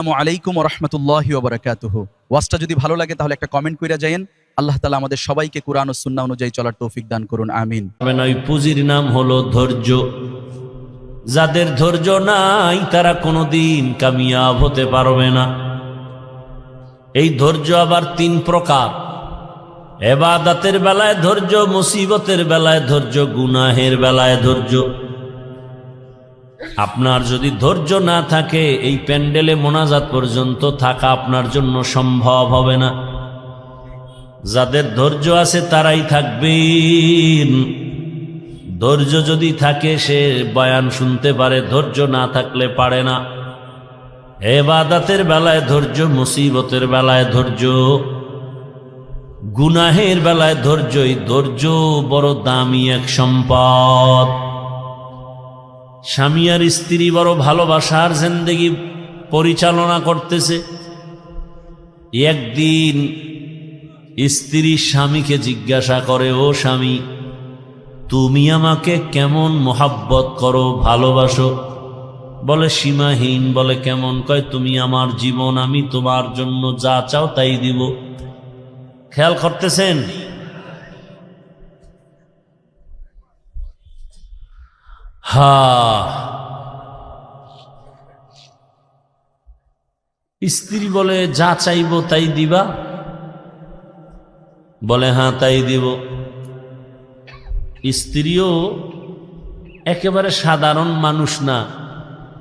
আসসালামু আলাইকুম ওয়া রাহমাতুল্লাহি ওয়া বারাকাতুহু। ওয়াজটা যদি ভালো লাগে তাহলে একটা কমেন্ট কইরা যায়েন। আল্লাহ তাআলা আমাদের সবাইকে কুরআন ও সুন্নাহ অনুযায়ী চলার তৌফিক দান করুন, আমিন। ওই পুঁজির নাম হলো ধৈর্য। যাদের ধৈর্য নাই তারা কোনোদিন কামিয়াব হতে পারবে না। এই ধৈর্য আবার তিন প্রকার: ইবাদতের বেলায় ধৈর্য, মুসিবতের বেলায় ধৈর্য, গুনাহের বেলায় ধৈর্য। আপনার যদি ধৈর্য না থাকে, এই প্যান্ডেলে মোনাজাত পর্যন্ত থাকা আপনার জন্য সম্ভব হবে না। যাদের ধৈর্য আছে তারাই থাকবেন। ধৈর্য যদি থাকে সে বয়ান শুনতে পারে, ধৈর্য না থাকলে পারে না। ইবাদতের বেলায় ধৈর্য, মুসিবতের বেলায় ধৈর্য, গুনাহের বেলায় ধৈর্য। এই ধৈর্য বড় দামি এক সম্পদ। স্বামী আর স্ত্রী বড় ভালোবাসার জিন্দেগি পরিচালনা করতেছে। একদিন স্ত্রী স্বামীকে জিজ্ঞাসা করে, ও স্বামী, তুমি আমাকে কেমন মোহাব্বত করো, ভালোবাসো? বলে সীমাহীন। বলে কেমন? কয় তুমি আমার জীবন, আমি তোমার জন্য যা চাও তাই দিব। খেয়াল করতেছেন? স্ত্রী বলে যা চাইবো তাই দিবা? বলে হ্যাঁ তাই দিব। স্ত্রীও একেবারে সাধারণ মানুষ না,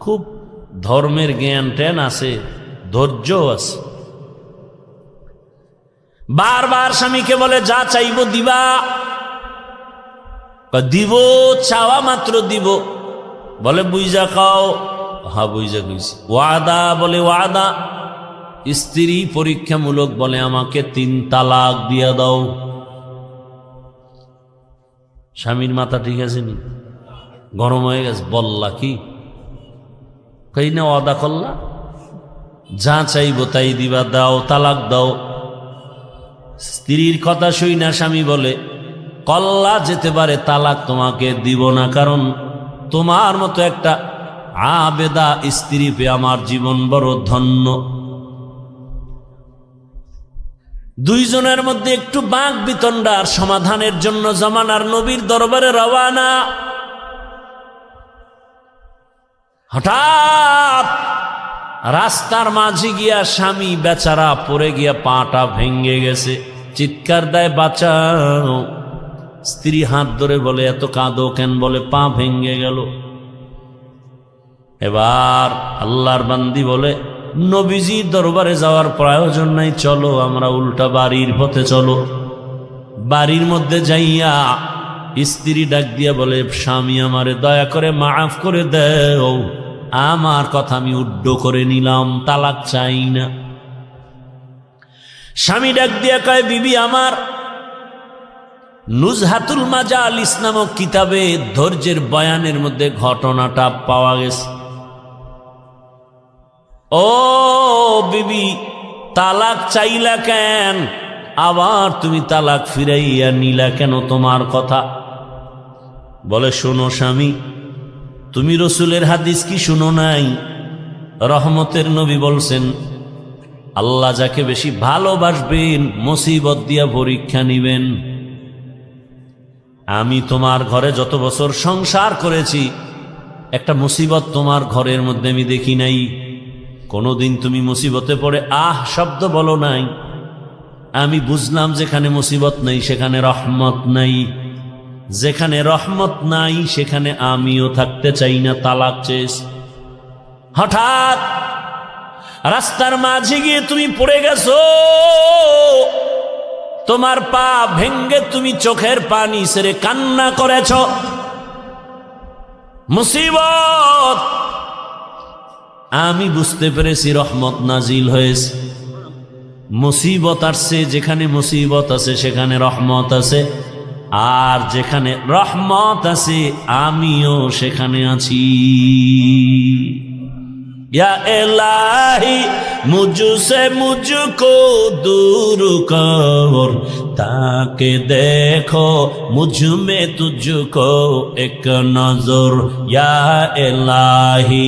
খুব ধর্মের জ্ঞান ট্যান আছে, ধৈর্য আছে। বারবার স্বামীকে বলে যা চাইবো দিবা? দিব, চাওয়া মাত্র দিব। বলে বুঝা খাও? হ্যাঁ বুঝা কইছি। ওয়াদা? বলে ওয়াদা। স্ত্রী পরীক্ষামূলক বলে আমাকে 3 তালাক দিয়া দাও। স্বামীর মাথা ঠিক আছে নি? গরম হয়ে গেছে। বললা কি? কই না ওয়াদা করলা, যা চাইবো তাই দিবা, দাও, তালাক দাও। স্ত্রীর কথা শুই না স্বামী বলে, কল্লা যেতে পারে, তালাক তোমাকে দিব না, কারণ তোমার মতো একটা আবেদা স্ত্রী পেয়ে আমার জীবন বড় ধন্য। দুইজনের মধ্যে একটু বাক বিতণ্ডার সমাধানের জন্য জামানার নবীর দরবারে রওয়ানা। হঠাৎ রাস্তার মাঝে গিয়া স্বামী বেচারা পড়ে গিয়া পাটা ভেঙে গেছে, চিৎকার দেয় বাঁচাও। স্ত্রী হাত ধরে বলে এত কাঁদো কেন? বলে পা ভেঙে গেল। এবার আল্লাহর বান্দি বলে, নবীজির দরবারে যাওয়ার প্রয়োজন নাই, চলো আমরা উল্টা বাড়ির পথে চলো। বাড়ির মধ্যে যাইয়া স্ত্রী ডাক দিয়া বলে, স্বামী আমারে দয়া করে মাফ করে দেও, আমার কথা আমি উড্ড করে নিলাম, তালাক চাই না। স্বামী ডাক দিয়া কয়, বিবি আমার, নুজহাতুল মাজালিস নামক কিতাবে ধৈর্যের বয়ানের মধ্যে ঘটনাটা পাওয়া গেছে। ও বিবি, তালাক চাইলা কেন? আবার তুমি তালাক ফিরাইয়া নিলা কেন? তোমার কথা। বলে শোনো স্বামী, তুমি রসুলের হাদিস কি শুনো নাই? রহমতের নবী বলছেন, আল্লাহ যাকে বেশি ভালোবাসবেন মুসিবত দিয়া পরীক্ষা নিবেন। আমি তোমার ঘরে যত বছর সংসার করেছি, একটা মুসিবত তোমার ঘরের মধ্যে আমি দেখি নাই। কোনোদিন তুমি মুসিবতে পড়ে আহ শব্দ বলো নাই। আমি বুঝলাম যেখানে মুসিবত নেই সেখানে রহমত নাই, যেখানে রহমত নাই সেখানে আমিও থাকতে চাই না, তালাক চেয়েছ। হঠাৎ রাস্তার মাঝে গিয়ে তুমি পড়ে গেছো, তোমার পা ভেঙ্গে তুমি চোখের পানি ছেড়ে কান্না করেছ। মুসিবত। আমি বুঝতে পেরেছি রহমত নাজিল হয়েছে। মুসিবত আসছে, যেখানে মুসিবত আছে সেখানে রহমত আছে, আর যেখানে রহমত আছে আমিও সেখানে আছি। या इलाही मुझसे मुझको दूर कर, ताकि देखो मुझ में तुझको एक नजर। या इलाही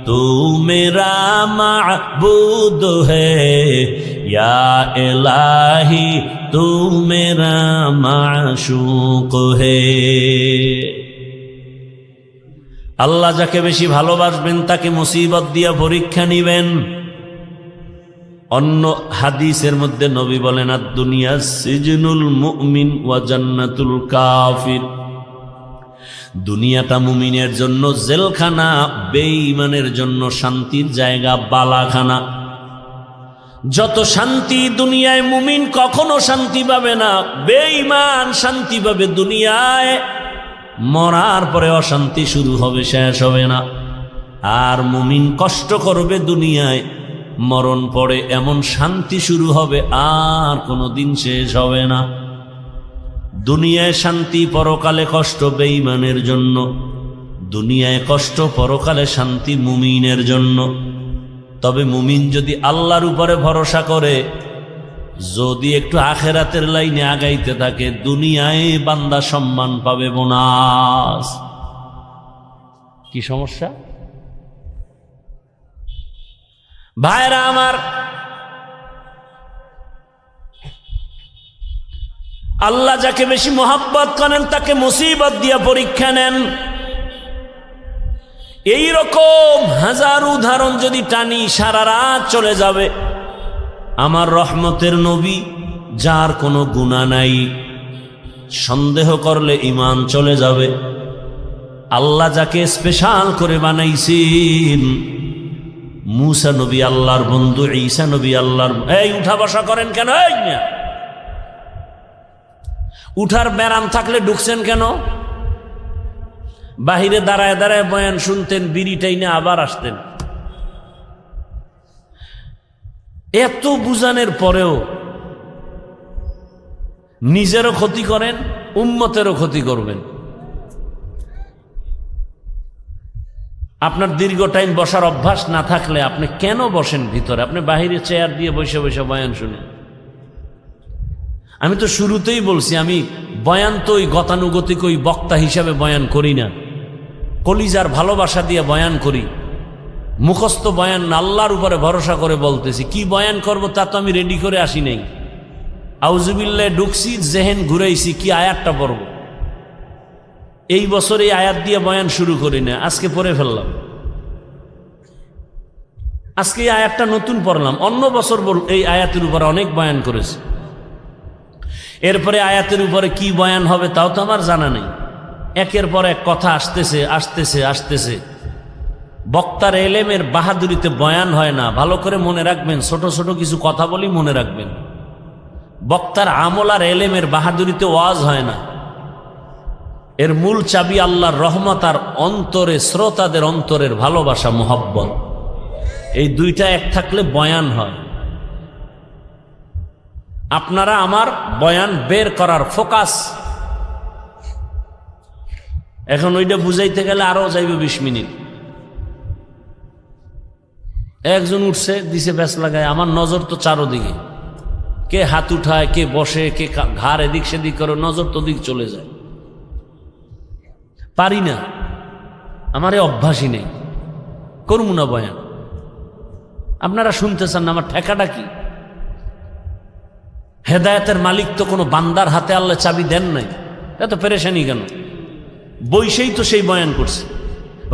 तू मेरा माबूद है, या इलाही तू मेरा माशूक है। আল্লাহ যাকে বেশি ভালোবাসবেন তাকে মুসিবত দিয়া পরীক্ষা নিবেন। অন্য হাদিসের মধ্যে নবী বলেন, আদ-দুনিয়া সিজনুল মুমিন ওয়া জান্নাতুল কাফির। দুনিয়াটা মুমিনের জন্য জেলখানা, বেঈমানের জন্য শান্তির জায়গা, বালাখানা। যত শান্তি দুনিয়ায়, মুমিন কখনো শান্তি পাবে না। বেঈমান শান্তি পাবে দুনিয়ায়, মরার পরে অশান্তি শুরু হবে, শেষ হবে না। আর মুমিন কষ্ট করবে দুনিয়ায়, মরণ পরে এমন শান্তি শুরু হবে, আর কোনোদিন শেষ হবে না। দুনিয়ায় শান্তি, পরকালে কষ্ট বেঈমানের জন্য। দুনিয়ায় কষ্ট, পরকালে শান্তি মুমিনের জন্য। তবে মুমিন যদি আল্লাহর উপরে ভরসা করে, যদি একটু আখেরাতের লাইনে আগাইতে থাকে, দুনিয়ায় বান্দা সম্মান পাবে, বোনাস। কি সমস্যা ভাইরা আমার? আল্লাহ যাকে বেশি মোহাব্বত করেন তাকে মুসিবত দিয়া পরীক্ষা নেন। এই রকম হাজার উদাহরণ যদি টানি, সারা রাত চলে যাবে। আমার রহমতের নবী, যার কোনো গুনাহ নাই, সন্দেহ করলে ঈমান চলে যাবে। আল্লাহ যাকে স্পেশাল করে বানাইছেন, মুসা নবী আল্লাহর বন্ধু, ঈসা নবী আল্লাহর। এই উঠা বসা করেন কেন? এই না, উঠার ব্যারাম থাকলে ঢুকছেন কেন? বাহিরে দাঁড়ায় দাঁড়ায় বয়ান শুনতেন, বিড়িটাই না আবার আসতেন। এত বুঝানোর পরেও নিজেরও ক্ষতি করেন, উম্মতেরও ক্ষতি করবেন। আপনার দীর্ঘ টাইম বসার অভ্যাস না থাকলে আপনি কেন বসেন ভিতরে? আপনি বাহিরে চেয়ার দিয়ে বসে বসে বয়ান শুনেন। আমি তো শুরুতেই বলছি, আমি বয়ান তো ওই গতানুগতিক ওই বক্তা হিসাবে বয়ান করি না, কলিজার ভালোবাসা দিয়ে বয়ান করি। মুখস্থ বয়ান না, আল্লাহর উপরে ভরসা করে বলতেছি। কি বয়ান করব তা তো আমি রেডি করে আসি নাই। আউযুবিল্লাহ ঢুকছি, জেহেন ঘুরাইছি, কি আয়াতটা পড়ব। এই বছর এই আয়াত দিয়ে বয়ান শুরু করি না, আজকে পড়ে ফেললাম। আজকে এই আয়াতটা নতুন পড়লাম, অন্য বছর এই আয়াতের উপরে অনেক বয়ান করেছি। এরপরে আয়াতের উপরে কি বয়ান হবে তাও তো আমার জানা নেই। একের পর এক কথা আসতেছে আসতেছে আসতেছে। বক্তার এলেমের বাহাদুরিতে বয়ান হয় না, ভালো করে মনে রাখবেন। ছোট ছোট কিছু কথা বলি, মনে রাখবেন। বক্তার আমল আর এলেমের বাহাদুরিতে ওয়াজ হয় না। এর মূল চাবি আল্লাহর রহমত আর অন্তরে, শ্রোতাদের অন্তরের ভালোবাসা, মোহাব্বত। এই দুইটা এক থাকলে বয়ান হয়। আপনারা আমার বয়ান বের করার ফোকাস। এখন ওইটা বুঝাইতে গেলে আরো যাইবে 20 মিনিট। একজন উঠছে, দিছে ব্যাস লাগায়, আমার নজর তো চারোদিকে। কে হাত উঠায়, কে বসে, কে ঘাড় এদিক সেদিক করে, নজর তো দিক চলে যায়। পারি না, আমার এই অভ্যাসই নেই, করবো না বয়ান। আপনারা শুনতে চান না, আমার ঠেকাটা কি? হেদায়েতের মালিক তো কোনো বান্দার হাতে আল্লাহ চাবি দেন নাই, এত পেরেশানি কেন? বৈশেই তো সেই বয়ান করছে।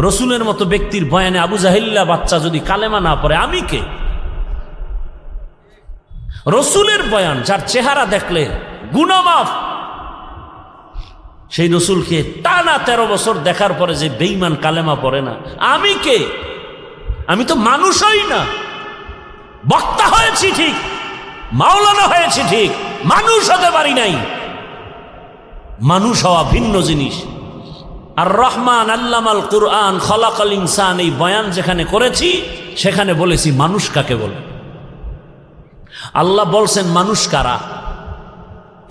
রসুলের মতো ব্যক্তির বয়ানে আবু জাহিল্লা বাচ্চা যদি কালেমা না পড়ে, আমি কে? রসুলের বয়ান, যার চেহারা দেখলে গুনাহ মাফ, সেই রসুলকে টানা 13 বছর দেখার পরে যে বেঈমান কালেমা পড়ে না, আমি কে? আমি তো মানুষই না। বক্তা হয়েছি ঠিক, মাওলানা হয়েছি ঠিক, মানুষ হতে পারি নাই। মানুষ হওয়া ভিন্ন জিনিস। আর রহমান আল্লামাল কুরআন খলাকাল ইনসান, এই বয়ান যেখানে করেছি সেখানে বলেছি মানুষ কাকে বলে। আল্লাহ বলছেন মানুষ কারা?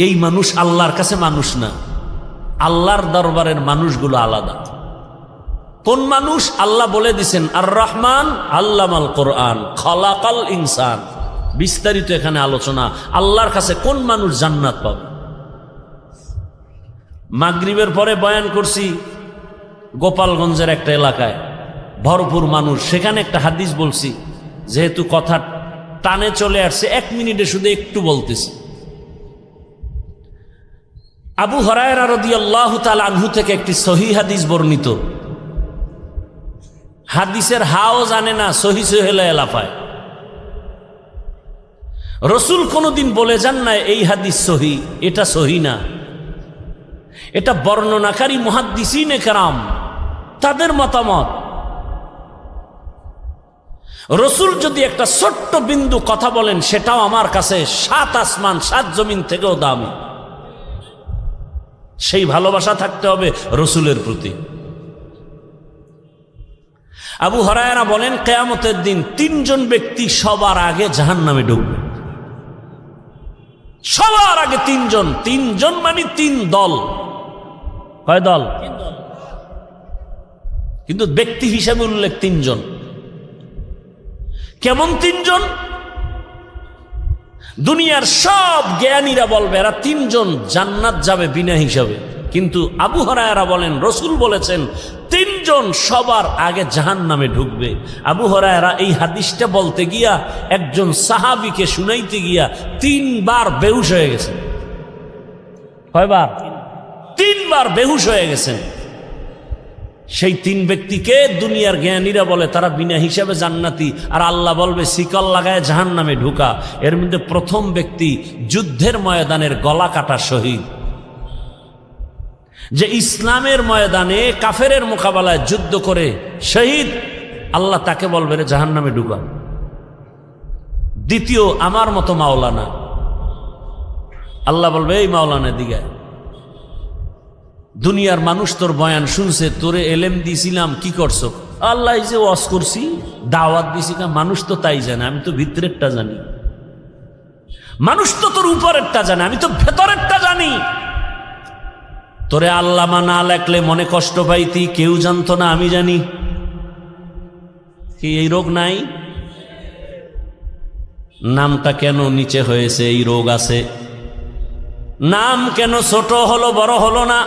এই মানুষ আল্লাহর কাছে মানুষ না, আল্লাহর দরবারের মানুষগুলো আলাদা। কোন মানুষ? আল্লাহ বলে দিছেন আর রহমান আল্লামাল কুরআন খলাকাল ইনসান। বিস্তারিত এখানে আলোচনা। আল্লাহর কাছে কোন মানুষ জান্নাত পাবে? মাগরিবের পরে বয়ান করছি গোপালগঞ্জের একটা এলাকায়, ভরপুর মানুষ। সেখানে একটা হাদিস বলছি, যেহেতু কথা টানে চলে আসছে 1 মিনিটে শুধু একটু বলতেছি। আবু হুরায়রা রাদিয়াল্লাহু তাআলা আনহু থেকে একটি সহিহ হাদিস বর্ণিত। হাদিসের হাও জানে না, সহি সহেলা এলাফায়। রসুল কোনদিন বলে যান না এই হাদিস সহি, এটা সহি না। এটা বর্ণনাকারী মুহাদ্দিসিনে কেরাম তাদের মতামত। রসুল যদি একটা ছোট্ট বিন্দু কথা বলেন, সেটাও আমার কাছে 7 আসমান 7 জমিন থেকেও দামি। সেই ভালোবাসা থাকতে হবে রসুলের প্রতি। আবু হুরায়রা বলেন, কিয়ামতের দিন 3 জন ব্যক্তি সবার আগে জাহান্নামে ঢুকবে। সবার আগে 3 জন। 3 জন মানে 3 দল। কয় দল? কিন্তু ব্যক্তি হিসাবে উল্লেখ 3 জন। কেমন 3 জন? দুনিয়ার সব জ্ঞানীরা বলবে এরা 3 জন জান্নাত যাবে বিনা হিসাবে, কিন্তু আবু হুরায়রা বলেন রসুল বলেছেন 3 জন সবার আগে জাহান্নামে ঢুকবে। আবু হুরায়রা এই হাদিসটা বলতে গিয়া একজন সাহাবীকে শুনাইতে গিয়া 3 বার বেহুশ হয়ে গেছেন। কয়বার? 3 বার বেহুশ হয়ে গেছেন। সেই 3 ব্যক্তিকে দুনিয়ার জ্ঞানীরা বলে তারা বিনা হিসাবে জান্নাতি, আর আল্লাহ বলবে শিকল লাগায় জাহান্নামে ঢুকা। এর মধ্যে প্রথম ব্যক্তি যুদ্ধের ময়দানের গলা কাটা শহীদ, যে ইসলামের ময়দানে কাফেরের মোকাবেলায় যুদ্ধ করে শহীদ, আল্লাহ তাকে বলবে রে জাহান্নামে ঢুকা। দ্বিতীয় আমার মতো মাওলানা, আল্লাহ বলবে এই মাওলানা দিকে, দুনিয়ার মানুষ তোর বয়ান শুনছে, তোরে এলেম দিছিলাম, কি করছো? আল্লাহ যে ওয়াজ করছি, দাওয়াত দিছি। মানুষ তো তাই জানে, আমি তো ভিতরেরটা জানি। মানুষ তো তোর উপরেরটা জানে, আমি তো ভেতরেরটা জানি। তোরে আল্লামা না লেখলে মনে কষ্ট পাইতি, কেউ জানতো না, আমি জানি। কি এই রোগ নাই? নামটা কেন নিচে হয়েছে? এই রোগ আছে। নাম কেন ছোট হলো, বড় হলো না?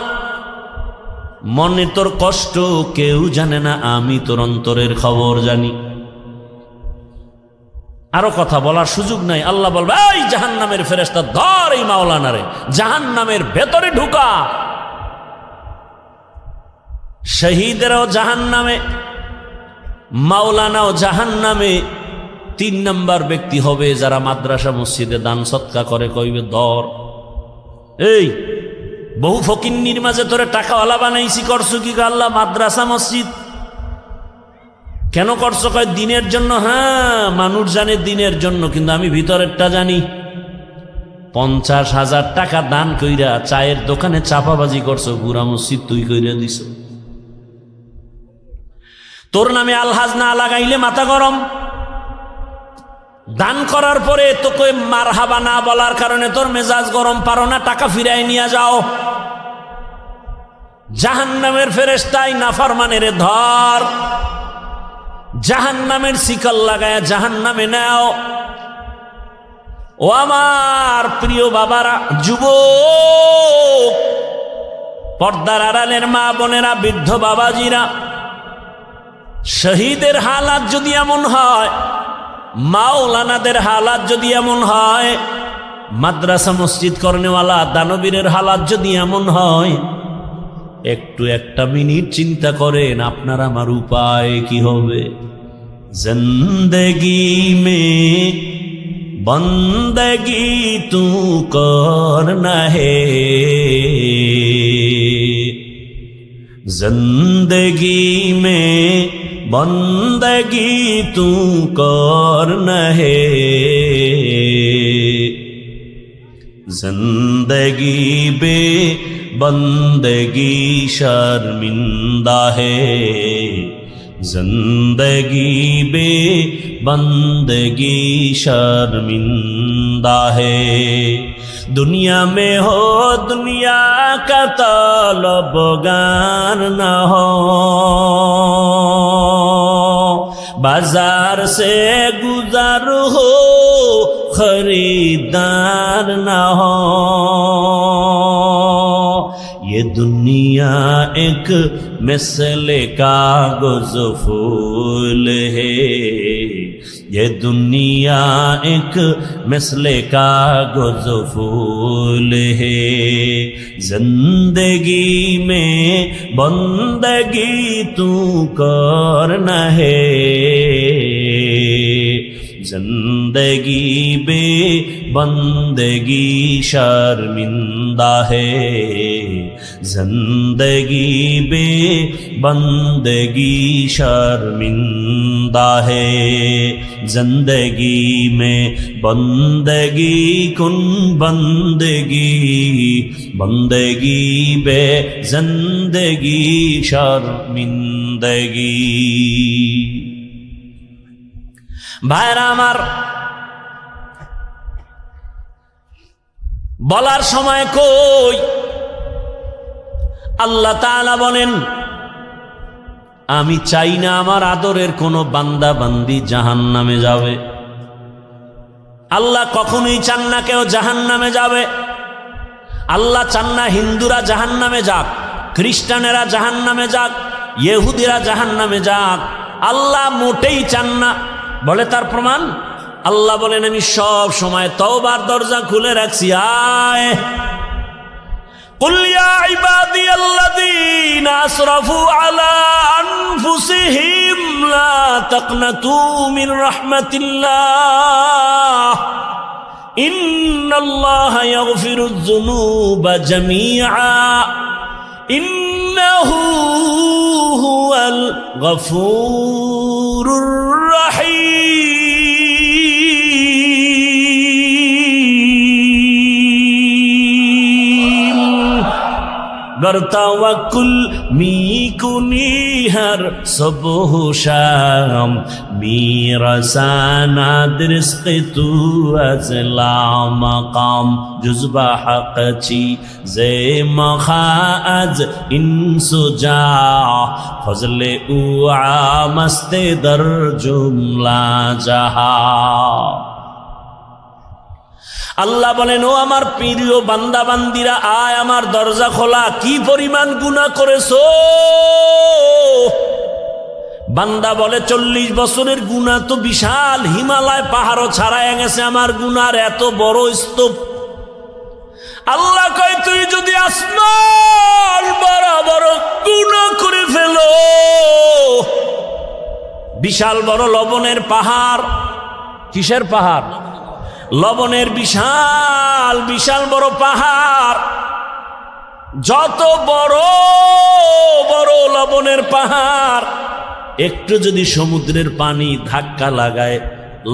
মনে তোর কষ্ট কেউ জানে না, আমি তোর অন্তরের খবর জানি। আরো কথা বলার সুযোগ নাই। আল্লাহ বলবে এই জাহান্নামের ফেরেশতা ধর এই মাওলানারে, জাহান্নামের ভেতরে ঢুকা। শহীদেরাও জাহান্নামে, মাওলানাও জাহান্নামে। 3 নম্বর ব্যক্তি হবে যারা মাদ্রাসা মসজিদে দান সৎকা করে, কইবে ধর এই বহু ফকিন্নির মাঝে তোরে টাকাওয়ালা বানাইছি, করছো কি? আল্লাহ মাদ্রাসা মসজিদ কেন করছো? কয় দিনের জন্য। হ্যাঁ, মানুষ জানে দিনের জন্য, কিন্তু আমি ভিতরেরটা জানি। 50,000 টাকা দান কইরা চায়ের দোকানে চাপাবাজি করছো, পুরা মসজিদ তুই কইরা দিছ। তোর নামে আলহাজ না লাগাইলে মাথা গরম। দান করার পরে তোকে মারহাবা না বলার কারণে তোর মেজাজ গরম, পারো না, টাকা ফিরাই নিয়ে যাও। জাহান্নামের ফেরেশতাই নাফরমানের ধর, জাহান্নামের শিকল লাগায় জাহান্নামে নাও। ও আমার প্রিয় বাবারা, যুবক, পর্দার আড়ালের মা বোনেরা, বৃদ্ধ বাবাজিরা, শহীদের হালাত যদি এমন হয়, মাওলানাদের হালাত যদি এমন হয়, মাদ্রাসা মসজিদ করনেওয়ালা দানবীরের হালাত যদি এমন হয়, একটু 1 মিনিট চিন্তা করেন আপনার আমার উপায় কি হবে। জিন্দেগি মে বন্দগি তু করনা হে, जिंदगी में बंदगी तू करना है, जिंदगी बे बंदगी शर्मिंदा है, जिंदगी बे बंदगी शर्मिंदा है। दुनिया में हो दुनिया का तलबगार न हो, बाजार से गुजर हो खरीदार न हो। ये दुनिया एक मिसले कागज फूल है, ये दुनिया एक मिसले कागज फूल है। जिंदगी में बंदगी तू करना है, जिंदगी बे बंदगी शर्मिंदा है, जिंदगी बे बंदगी शर्मिंदा है। जिंदगी में बंदगी कुन बंदगी, बंदगी बे जिंदगी शर्मिंदगी। ভাইরা আমার, বলার সময় কই আল্লাহ তাআলা বলেন, আমি চাই না আমার আদরের কোনো বান্দা বান্দি জাহান্নামে যাবে। আল্লাহ কখনোই চান না কেউ জাহান্নামে যাবে। আল্লাহ চান না হিন্দুরা জাহান্নামে যাক, খ্রিস্টানেরা জাহান্নামে যাক, ইহুদিরা জাহান্নামে যাক। আল্লাহ মোটেই চান না। বলে তার প্রমাণ, আল্লাহ বলেন আমি সব সময় তওবার দরজা খুলে রাখছি। আয় কুল ইয়া ইবাদিয়াল্লাযীনা আসরাফু আলা আনফুসিহিম লা তাকনাতু মির রাহমাতিল্লাহ ইন্নাল্লাহা ইয়াগফিরুয যুনুবা জামিআ ইন্নাহু হুয়াল গফুরুর रहीम। गर तवक्कुल मी कुनी हर सुबह शाम, मेरा साना रिज़्क़ तू अज़ला मकाम, जुज़्बा हक़ची ज़े मखाअज इंसुजा, फज़ले उआ मस्ते दर जुमला जहा। আল্লাহ বলেন, ও আমার প্রিয় বান্দা বান্দিরা, আয় আমার দরজা খোলা। কি পরিমাণ গুনাহ করেছো? বান্দা বলে 40 বছরের গুনাহ তো বিশাল, হিমালয় পাহাড়ও ছাড়ায় গেছে আমার গুনার এত বড় স্তূপ। আল্লাহ কয়, তুই যদি আসমান বরাবর গুনাহ করে ফেলো, বিশাল বড় লবণের পাহাড়। কিসের পাহাড়? লবণের বিশাল বিশাল বড় পাহাড়। যত বড় বড় লবণের পাহাড়, একটু যদি সমুদ্রের পানি ধাক্কা লাগায়,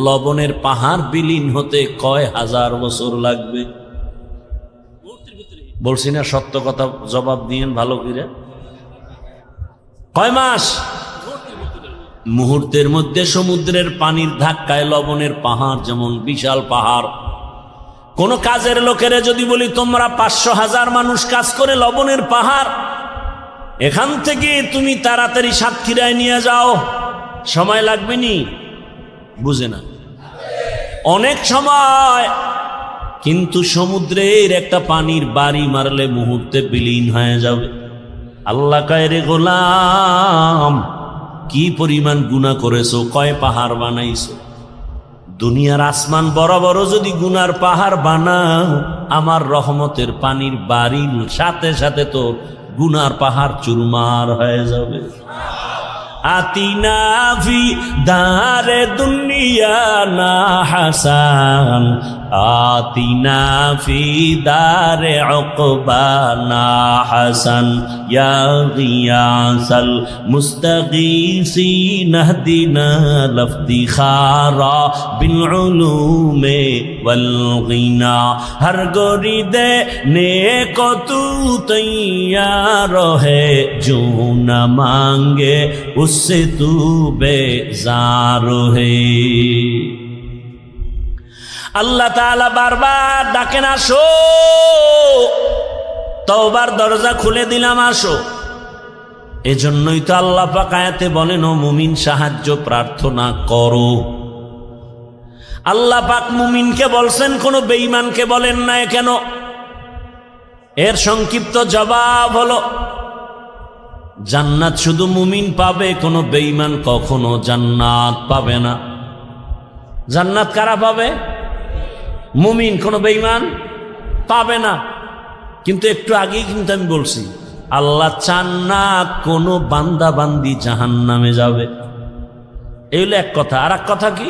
লবণের পাহাড় বিলীন হতে কয় হাজার বছর লাগবে? বলছি না সত্য কথা, জবাব দিয়েন ভালো করে। কয় মাস? মুহূর্তের মধ্যে সমুদ্রের পানির ধাক্কায় লবণের পাহাড় যেমন বিশাল পাহাড়। কোন কাজের লোকেরা যদি বলি তোমরা 500,000 মানুষ কাজ করে লবণের পাহাড়, এখান থেকে তুমি তাড়াতাড়ি সাতক্ষীরায় নিয়ে যাও, সময় লাগবে নি? বুঝে না, অনেক সময়। কিন্তু সমুদ্রের একটা পানির বাড়ি মারলে মুহূর্তে বিলীন হয়ে যাবে। আল্লাহ কয়, রে গোলাম, কি পরিমাণ গুনাহ করেছো, কয় পাহাড় বানাইছো। দুনিয়ার আসমান বড় বড় যদি গুনার পাহাড় বানাও, আমার রহমতের পানির বাড়ির সাথে সাথে তো গুনার পাহাড় চুরমার হয়ে যাবে। আতিনা ফি দারে দুনিয়া না হাসান, আতিনা ফি দারে উকবা না হাসান, ইয়া গিয়াসাল মুস্তাগীসিন ইহদিনা লফতিখারা বিল উলুমে ওয়াল গিনা, হর গরিদে নেক তু তৈয়ার হে, जो न मांगे उससे तू बेजार है। আল্লাহ তাআলা বারবার ডাকেন, আসো, তওবার দরজা খুলে দিলাম, আসো। এজন্যই তো আল্লাহ পাক আয়াতে বলেন, ও মুমিন সাহায্য প্রার্থনা করো। আল্লাহ পাক মুমিনকে বলছেন, কোন বেঈমানকে বলেন না কেন? এর সংক্ষিপ্ত জবাব হলো, জান্নাত শুধু মুমিন পাবে, কোনো বেঈমান কখনো জান্নাত পাবে না। জান্নাত কারা পাবে? মুমিন, কোনো বেঈমান পাবে না। কিন্তু একটু আগেই কিন্তু আমি বলছি, আল্লাহ চান না কোনো বান্দা বান্দি জাহান্নামে যাবে। এই হলো এক কথা। আর এক কথা কি,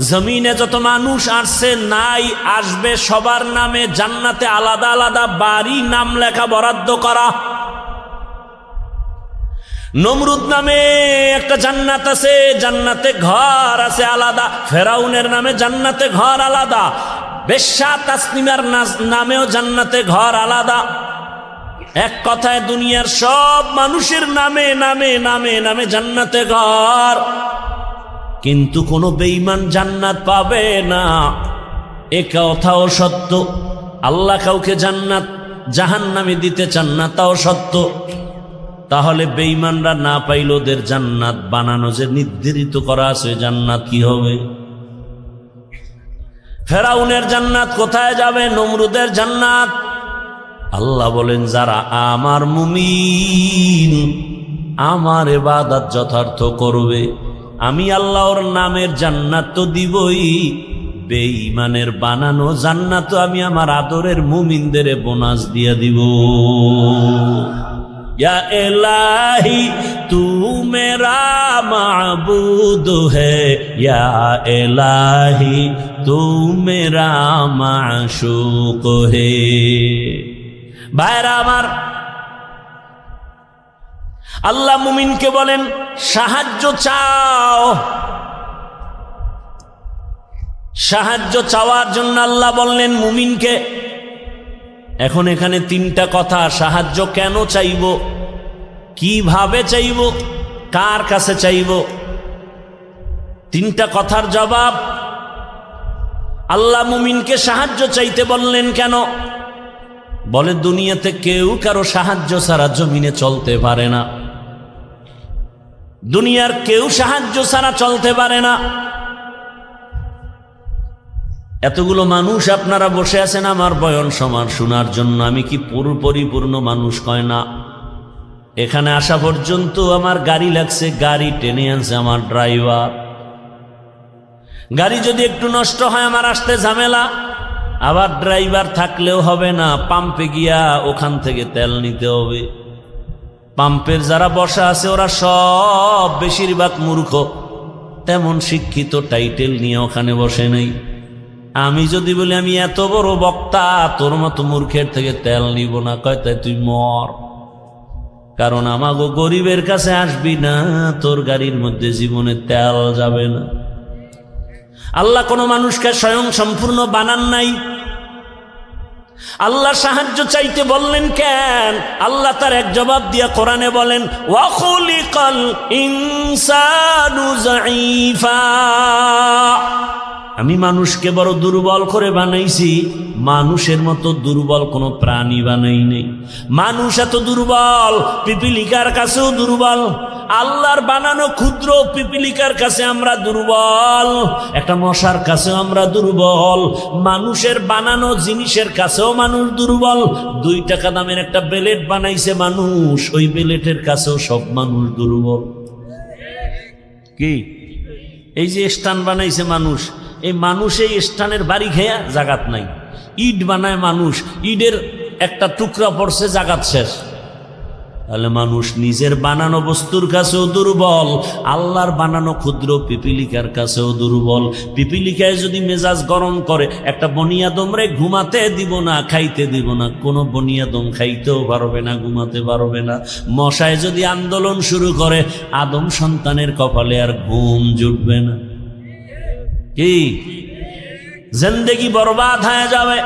জমিনে যত মানুষ আসছে নাই আসবে সবার নামে জান্নাতে আলাদা আলাদা বাড়ি নাম লেখা বরাদ্দ করা। নমরুদ নামে একটা জান্নাত আছে, জান্নাতে ঘর আছে আলাদা। ফেরাউনের নামে জান্নাতে ঘর আলাদা। বেশ্যা তাসনিমার নামেও জান্নাতে ঘর আলাদা। এক কথায় দুনিয়ার সব মানুষের নামে নামে নামে নামে জান্নাতে ঘর। কিন্তু কোনো বেঈমান জান্নাত পাবে না, এ কথাও সত্য। আল্লাহ কাউকে জান্নাত জাহান্নামে দিতে চান না, তাও সত্য। তাহলে বেঈমানরা না পাইল, ওদের জান্নাত বানানো যে নির্ধারিত করা আছে, জান্নাত কি হবে? ফেরাউনের জান্নাত কোথায় যাবে? নমরুদের জান্নাত। আল্লাহ বলেন, যারা আমার মুমিন, আমার ইবাদত যথার্থ করবে, আমি আল্লাহর নামের জান্নাত তো দিবই, বেঈমানের বানানো জান্নাত আমি আমার আদরের মুমিনদের বোনাস দিয়ে দিব। या इलाही तू मेरा माबूद है, या इलाही तू मेरा माशूक है। ভাইরা আমার, আল্লাহ মুমিনকে বলেন সাহায্য চাও। সাহায্য চাওয়ার জন্য আল্লাহ বললেন মুমিনকে। এখন এখানে তিনটা কথা, সাহায্য কেন চাইব, কিভাবে চাইব, কার কাছে চাইব, তিনটা কথার জবাব। আল্লাহ মুমিনকে সাহায্য চাইতে বললেন কেন? বলে দুনিয়াতে কেউ কারো সাহায্য ছাড়া জমিনে চলতে পারে না। দুনিয়ার কেউ সাহায্য ছাড়া চলতে পারে না। এতগুলো মানুষ আপনারা বসে আছেন আমার বয়ান শোনার জন্য। আমি কি পরিপূর্ণ মানুষ? কয় না। এখানে আসা পর্যন্ত আমার গাড়ি লাগছে, গাড়ি টেনে আনছে আমার ড্রাইভার। গাড়ি যদি একটু নষ্ট হয় আমার আসতে ঝামেলা। আবার ড্রাইভার থাকলেও হবে না, পাম্পে গিয়া ওখান থেকে তেল নিতে হবে। পাম্পের যারা বসা আছে ওরা সব বেশিরভাগ মূর্খ, তেমন শিক্ষিত টাইটেল নিয়ে ওখানে বসে নেই। আমি যদি বলি আমি এত বড় বক্তা, তোর মতো মূর্খের থেকে তেল নিব না, কয় তাই তুই মর। কারণ আমাগো গরিবের কাছে আসবি না, তোর গাড়ির মধ্যে জীবনে তেল যাবে না। আল্লাহ কোনো মানুষকে স্বয়ং সম্পূর্ণ বানান নাই। আল্লাহ সাহায্য চাইতে বললেন কেন? আল্লাহ তার এক জবাব দিয়া কোরআনে বলেন, ওয়া খুলিকাল ইনসানু যায়ীফা। আমি মানুষকে বড় দুর্বল করে বানাইছি, মানুষের মতো দুর্বল কোনো প্রাণী বানাই নেই। মানুষ এত দুর্বল, পিপিলিকার কাছেও দুর্বল। আল্লাহর বানানো ক্ষুদ্র পিপিলিকার কাছে আমরা দুর্বল, একটা মশার কাছেও আমরা দুর্বল, মানুষের বানানো জিনিসের কাছেও মানুষ দুর্বল। 2 টাকা দামের একটা বেলেট বানাইছে মানুষ, ওই বেলেটের কাছেও সব মানুষ দুর্বল। কি এই যে স্টান বানাইছে মানুষ, এই মানুষ এই স্টানের বাড়ি খেয়া জাগাত নাই। ইট বানায় মানুষ, ইটের একটা টুকরা পড়ছে, জাগাত শেষ। তাহলে মানুষ নিজের বানানো বস্তুর কাছেও দুর্বল, আল্লাহর বানানো ক্ষুদ্র পিপিলিকার কাছেও দুর্বল। পিপিলিকায় যদি মেজাজ গরম করে, একটা বনিয়াদমরে ঘুমাতে দিব না, খাইতে দিব না। কোনো বনিয়াদম খাইতেও পারবে না, ঘুমাতে পারবে না। মশায় যদি আন্দোলন শুরু করে, আদম সন্তানের কপালে আর ঘুম জুটবে না। কি জিন্দেগি বরবাদ হয়ে যাবে।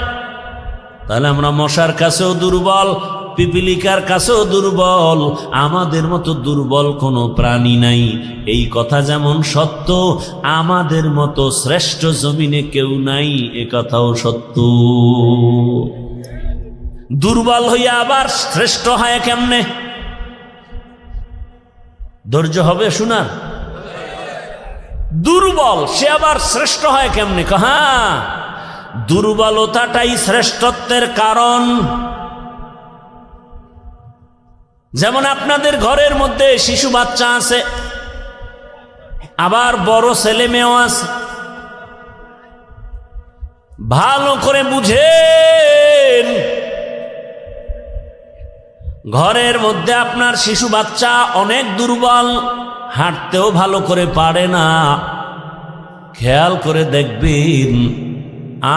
তাহলে আমরা মশার কাছেও দুর্বল, পিপিলিকার কাছেও দুর্বল, আমাদের মতো দুর্বল কোনো প্রাণী নাই। এই কথা যেমন সত্য, আমাদের মতো শ্রেষ্ঠ জমিনে কেউ নাই, এ কথাও সত্য। দুর্বল হইয়া আবার শ্রেষ্ঠ হয় কেমনে? ধৈর্য হবে শোনার। দুর্বল সে আবার শ্রেষ্ঠ হয় কেমনে? হ্যাঁ, দুর্বলতাটাই শ্রেষ্ঠত্বের কারণ। যেমন আপনাদের ঘরের মধ্যে শিশু বাচ্চা আছে, আবার বড় ছেলে মেয়েও আছে। ভালো করে বুঝেন, ঘরের মধ্যে আপনার শিশু বাচ্চা অনেক দুর্বল, হাঁটতেও ভালো করে পারে না। খেয়াল করে দেখবেন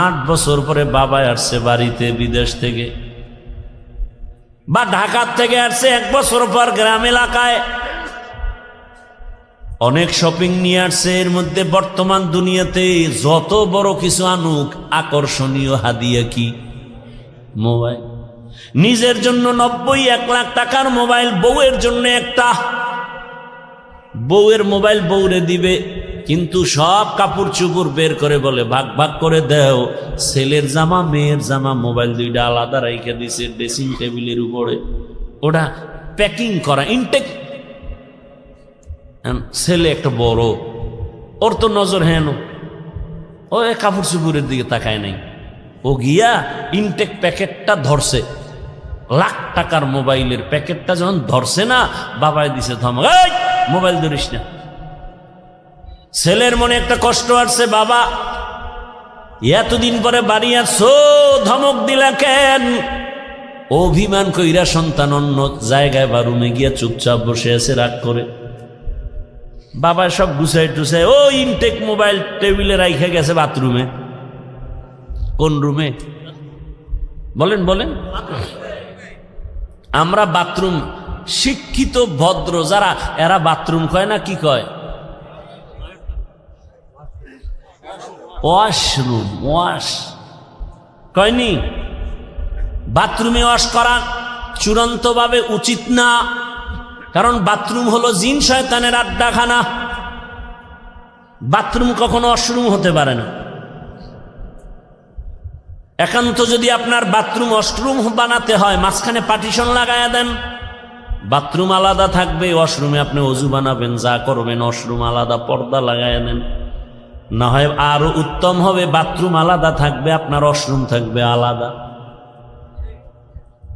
8 বছর পরে বাবা আসছে বাড়িতে বিদেশ থেকে, বা ঢাকার থেকে আসছে 1 বছর পর গ্রাম এলাকায়, অনেক শপিং নিয়ে আসছে। এর মধ্যে বর্তমান দুনিয়াতে যত বড় কিছু আনুক, আকর্ষণীয় হাদিয়া কি? মোবাইল। নিজের জন্য 90-1 লাখ টাকার মোবাইল, বউয়ের জন্য একটা। বউয়ের মোবাইল বউরে দিবে, কিন্তু সব কাপড় চুপড় বের করে বলে ভাগ ভাগ করে দেও। ছেলের জামা মেয়ের জামা মোবাইল 2টা আলাদা রেখে দিছে ড্রেসিং টেবিলের উপরে, ওটা প্যাকিং করা ইনটেক। ছেলে একটা বড়, ওর তো নজর হেন, ও কাপড় চুপড়ের দিকে তাকায় নাই। ও গিয়া ইনটেক প্যাকেটটা ধরছে, লাখ টাকার মোবাইলের প্যাকেটটা যখন ধরছে না, বাবাই দিছে ধমক, এই মোবাইল ধরিস না। ছেলের মনে একটা কষ্ট আসছে, বাবা এতদিন পরে বাড়ি আসছো, ধমক দিলা কেন? অভিমান কইরা সন্তান অন্য জায়গায় বা রুমে গিয়া চুপচাপ বসে আছে রাগ করে। বাবা সব গুছাই টুছাই ও ইনটেক মোবাইল টেবিলে রাইখে গেছে বাথরুমে। কোন রুমে? বলেন বলেন। আমরা বাথরুম, শিক্ষিত ভদ্র যারা, এরা বাথরুম কয় না, কি কয়? ওয়াশরুম। ওয়াশ কয়নি? বাথরুমে ওয়াশ করা চূড়ান্তভাবে উচিত না, কারণ বাথরুম হলো জিন শয়তানের আড্ডাখানা। বাথরুম কখনো ওয়াশরুম হতে পারে না। একান্ত যদি আপনার বাথরুম ওয়াশরুম বানাতে হয়, মাঝখানে পার্টিশন লাগায়া দেন, বাথরুম আলাদা থাকবে, ওয়াশরুমে আপনি অজু বানাবেন, যা করবেন, ওয়াশরুম আলাদা, পর্দা লাগায়া দেন। না হয় আরো উত্তম হবে, বাথরুম আলাদা থাকবে, আপনার ওয়াশরুম থাকবে আলাদা।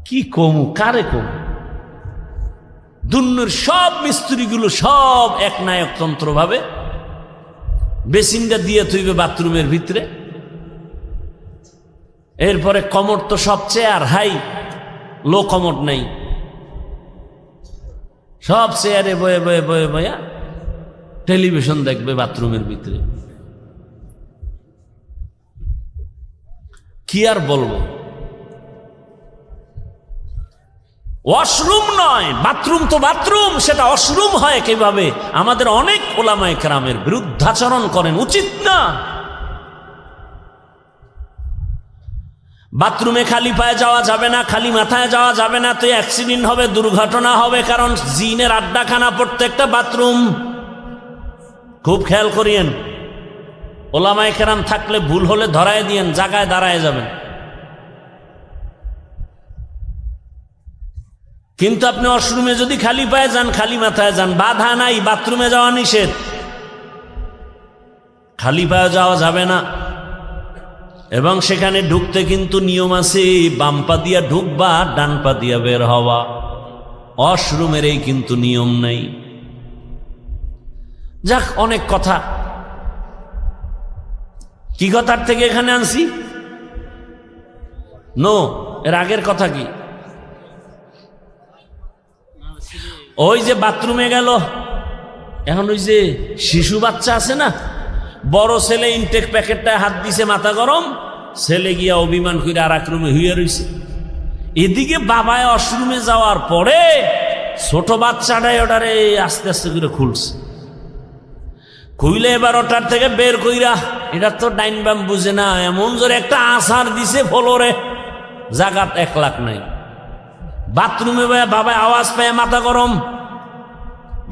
কি কমু, কারে কমু? দুনিয়ার সব মিস্ত্রিগুলো সব এক না একতন্ত্র ভাবে বেসিনটা দিয়ে থইবে বাথরুমের ভিতরে। এরপরে কমর তো সব চেয়ার হাই, লো কমর নেই, সব চেয়ারে বয়ে বয়ে বয়ে বয়া টেলিভিশন দেখবে বাথরুমের ভিতরে। কি আর বলবো? ওয়াশরুম নয়, বাথরুম তো বাথরুম, সেটা ওয়াশরুম হয় কিভাবে? আমাদের অনেক ওলামায়ে কেরামের বিরুদ্ধাচরণ করেন, উচিত না। বাথরুমে খালি পায়ে যাওয়া যাবে না, খালি মাথায় যাওয়া যাবে না, তো অ্যাক্সিডেন্ট হবে, দুর্ঘটনা হবে, কারণ জিনের আড্ডাখানা প্রত্যেকটা বাথরুম। খুব খেয়াল করিয়েন, ওলামায়ে কেরাম থাকলে ভুল হলে ধরায় দিয়েন, জায়গায় দাঁড়ায় যাবেন। কিন্তু আপনি ওয়াশরুমে যদি খালি পায়ে যান, খালি মাথায় যান, বাধা নাই, বাথরুমে যাওয়া নিষেধ, খালি পায়ে যাওয়া যাবে না। এবং সেখানে ঢুকতে কিন্তু নিয়ম আছে, বাম পা দিয়া ঢুকবা, ডান পা দিয়া বের হওয়া। ওয়াশরুমের এই কিন্তু নিয়ম নাই। যাক, অনেক কথা। কি কথার থেকে এখানে আনছি? নো, এর আগের কথা কি? ওই যে বাথরুমে গেল, এখন ওই যে শিশু বাচ্চা আছে না, বড় ছেলে ইনটেক প্যাকেটটায় হাত দিছে, মাথা গরম, ছেলে গিয়া অভিমান করে আর এক রুমে হুইয়া রইছে। এদিকে বাবায় ওয়াশরুমে যাওয়ার পরে ছোট বাচ্চাটাই ওটারে আস্তে আস্তে করে খুলছে, খুইলে এবার ওটার থেকে বের কইরা, এটা তো ডাইন বাম বুঝে না, এমন জোরে একটা আছাড় দিছে ফ্লোরে, জাগাত 1 লাখ নাই। বাথরুমে বাবা আওয়াজ পায়, মাথা গরম,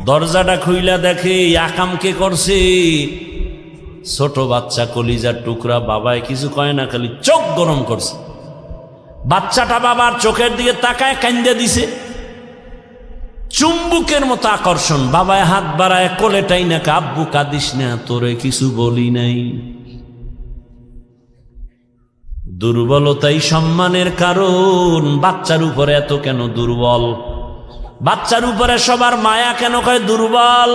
দরজাটা খুইলা দেখে আকাম কে করছে, ছোট বাচ্চা, কলিজার টুকরা। বাবায় কিছু কয় না, খালি চোখ গরম করছে। বাচ্চাটা বাবার চোখের দিকে তাকায় কান্দে দিছে, চুম্বুকের মতো আকর্ষণ। বাবায় হাত বাড়ায় কোলেটাই না, আব্বু কাঁদিস না, তোরে কিছু বলি নাই। দুর্বলতাই সম্মানের কারণ। বাচ্চার উপরে এত কেন দুর্বল? বাচ্চার উপরে সবার মায়া কেন কয় দুর্বল?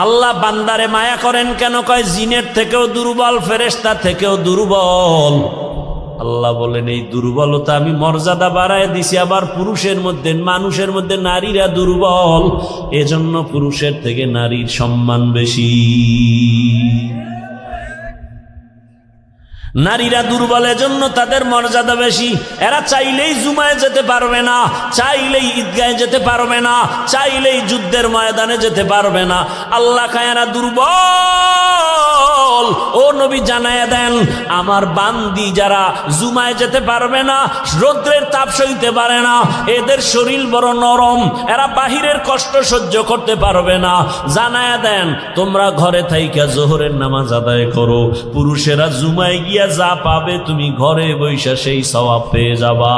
আল্লাহ বান্দারে মায়া করেন কেন কয় জিনের থেকেও দুর্বল, ফেরেশতা থেকেও দুর্বল। আল্লাহ বলেন এই দুর্বলতা আমি মর্যাদা বাড়ায় দিছি। আবার পুরুষের মধ্যে, মানুষের মধ্যে নারীরা দুর্বল, এজন্য পুরুষের থেকে নারীর সম্মান বেশি। নারীরা দুর্বল, এজন্য তাদের মর্যাদা বেশি। এরা চাইলেই জুমায় যেতে পারবে না, চাইলেই ঈদগাহে যেতে পারবে না, চাইলেই যুদ্ধের ময়দানে যেতে পারবে না। আল্লাহ কায়ারা দুর্বল। ও নবী জানায়া দেন, আমার বান্দি যারা জুমায় যেতে পারবে না, রৌদ্রের তাপ সইতে পারে না, এদের শরীর বড় নরম, এরা বাহিরের কষ্ট সহ্য করতে পারবে না, জানায়া দেন তোমরা ঘরে থাইকা জোহরের নামাজ আদায় করো। পুরুষেরা জুমায় গিয়া যা পাবে তুমি ঘরে বৈশা সেই সওয়াব পেয়ে যাবা।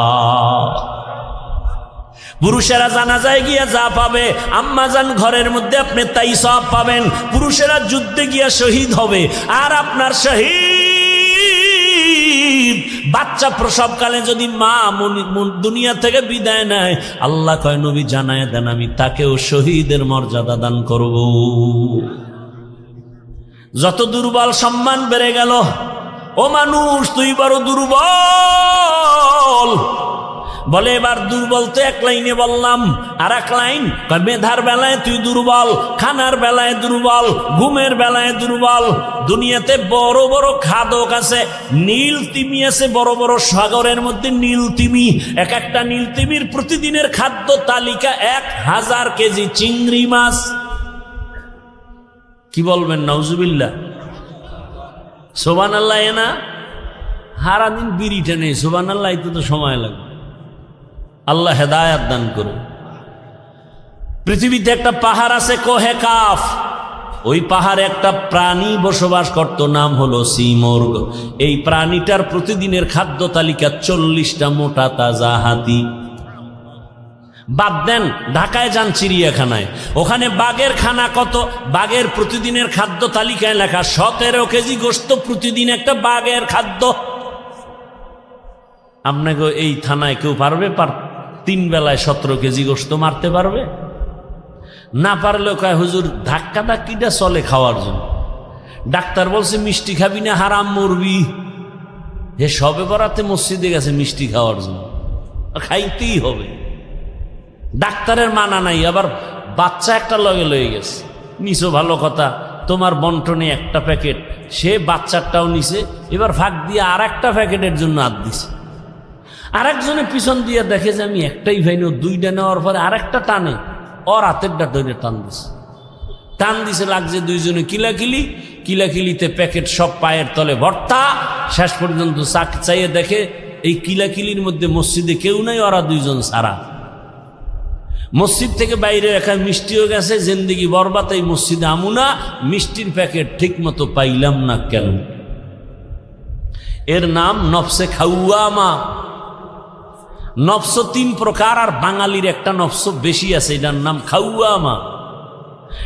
পুরুষেরা জানাজায় গিয়া যা পাবে, আম্মাজান ঘরের মধ্যে আপনি তাই সওয়াব পাবেন। পুরুষেরা যুদ্ধে গিয়া শহীদ হবে, আর আপনার শহীদ বাচ্চা প্রসবকালে যদি মা দুনিয়া থেকে বিদায় নেয়, আল্লাহ কয় নবী জানায় দেন আমি তাকেও শহীদের মর্যাদা দান করব। যত দুর্বল সম্মান বেড়ে গেল। ও মানুষ তুই বড় দুর্বল। বলে এবার দুর্বল তো এক লাইনে বললাম, আর এক লাইন মেধার বেলায় তুই দুর্বল, খানার বেলায় দুর্বল, ঘুমের বেলায় দুর্বল। দুনিয়াতে বড় বড় খাদক আছে, নীল তিমি আছে, বড় বড় সাগরের মধ্যে নীল তিমি। এক একটা নীল তিমির প্রতিদিনের খাদ্য তালিকা 1000 কেজি চিংড়ি মাছ। কি বলবেন নাউজুবিল্লাহ, সুবহানাল্লাহ। না হারা দিন বিড়িটা নেই, সুবহানাল্লাহ, তো সময় লাগবে। আল্লাহ হেদায়াত দান করুন। পৃথিবীতে একটা পাহাড় আছে কোহে কাফ, ওই পাহাড়ে একটা প্রাণী বসবাস করত, নাম হলো সিমর্গ। এই প্রাণীটার প্রতিদিনের খাদ্য তালিকা 40টা মোটা তাজা হাতি। বাদ দেন ঢাকায় যান চিড়িয়াখানায়, ওখানে বাঘের খানা কত? বাঘের প্রতিদিনের খাদ্য তালিকায় লেখা 17 কেজি গোশত প্রতিদিন একটা বাঘের খাদ্য। আপনাকে এই থানায় কেউ পারবে 3 বেলায় 17 কেজি গোশত মারতে পারবে? না পারলেও কয় হুজুর ধাক্কা ধাক্কিটা চলে খাওয়ার জন্য। ডাক্তার বলছে মিষ্টি খাবি না হারাম মরবি। হে সবে বরাতে মসজিদে গেছে মিষ্টি খাওয়ার জন্য, খাইতেই হবে। ডাক্তারের মানা নাই, আবার বাচ্চা একটা লগে লয়ে গেছে, নিছো ভালো কথা, তোমার বন্টনে একটা প্যাকেট, সে বাচ্চাটাও নিছে, এবার ফাঁক দিয়ে আর একটা প্যাকেটের জন্য হাত দিছে। আরেকজনে পিছন দিয়ে দেখে যে আমি একটাই ভাই নো, 2টা নেওয়ার পরে আরেকটা টানে, ওর হাতেরটা ধরে টান দিছে, লাগছে দুইজনে কিলাকিলি। কিলাকিলিতে প্যাকেট সব পায়ের তলে ভর্তা। শেষ পর্যন্ত চাইয়ে দেখে এই কিলাকিলির মধ্যে মসজিদে কেউ নাই, ওরা 2জন সারা। মসজিদ থেকে বাইরে রাখা মিষ্টিও গেছে, জিন্দেগি বরবাদ, এই মসজিদে আমুনা মিষ্টির প্যাকেট ঠিক মতো পাইলাম না কেন? এর নাম নফসে খাওয়ামা। নফস 3 প্রকার, আর বাঙালির একটা নফস বেশি আছে, এটার নাম খাওয়ামা।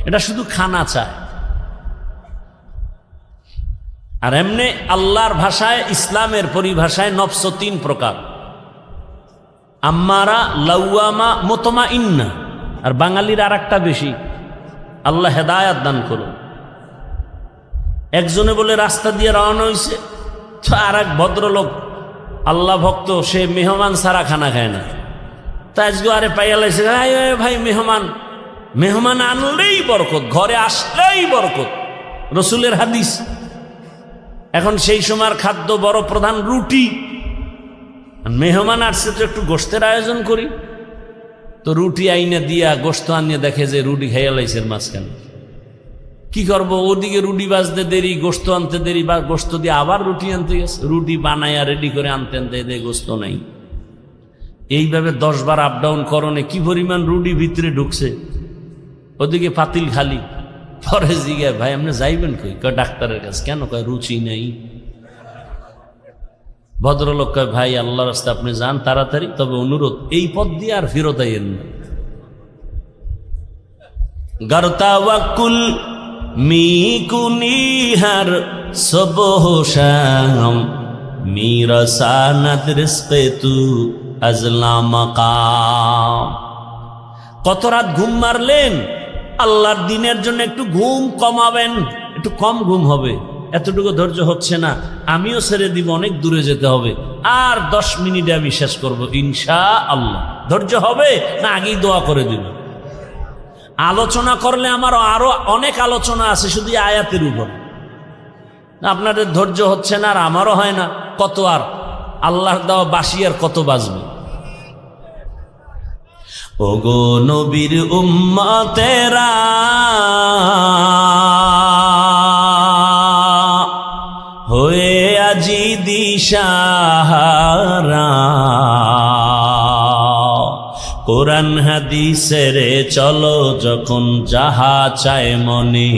এটা শুধু খানা চায়। আর এমনি আল্লাহর ভাষায়, ইসলামের পরিভাষায় নফস 3 প্রকার, আম্মারা, লাউয়ামা, মুতমাইন্না। আর বাঙালির আর একটা বেশি। আল্লাহ হেদায়াত দান করুন। একজনে বলে রাস্তা দিয়ে রওনা হয়েছে, তো আর এক ভদ্রলোক আল্লাহ ভক্ত, সে মেহমান সারা খানা খায় না। তা আজকে আরে পাইয়া লাগছে, ভাই মেহমান আনলেই বরকত, ঘরে আসলেই বরকত, রসুলের হাদিস। এখন সেই সময়ের খাদ্য বড় প্রধান রুটি। মেহমান আসছে তো একটু গোশতের আয়োজন করি, তো রুটি আইনা দিয়া গোশত আনিয়ে দেখে যে রুটি খাইয়া লাইছে মাঝখানে। কি করবো, ওদিকে রুটি বাজতে দেরি, গোশত আনতে দেরি, বা গোশত দিয়ে আবার রুটি আনতে গেছে, রুটি বানাইয়া রেডি করে আনতে আনতে দে গোশত নাই। এইভাবে 10 বার আপ ডাউন করণে কি পরিমাণ রুটি ভিতরে ঢুকছে, ওদিকে পাতিল খালি। পরে জিগায় ভাই আপনি যাইবেন কই? কয় ডাক্তারের কাছে। কেন? কয় রুচি নেই। ভদ্রলোক কয় ভাই আল্লাহর রাস্তা আপনি যান তাড়াতাড়ি, তবে অনুরোধ এই পথ দিয়ে আর ফেরত আইয়েন না। গরতাওয়াকুল মিকুনিহার সবহশাম মিরাসানাত রিজকে তু আজলা মাকাম। কত রাত ঘুম মারলেন? আল্লাহর দিনের জন্য একটু ঘুম কমাবেন, একটু কম ঘুম হবে। এতটুকু ধৈর্য হচ্ছে না, আমিও ছেড়ে দিব, অনেক দূরে যেতে হবে, আর 10 মিনিটে আমি শেষ করব ইনশাআল্লাহ। ধৈর্য হবে না আগেই দোয়া করে দিব? আলোচনা করলে আমার আরো অনেক আলোচনা আছে শুধু আয়াতের উপর। আপনাদের ধৈর্য হচ্ছে না আর আমারও হয় না, কত আর আল্লাহর দেওয়া বাঁশি আর কত বাজবে। ওগো নবীর উম্মতেরা, হয়ে আজি দিশাহারা, কোরআন হাদিসের চলো যখন যাহা চায় মনে,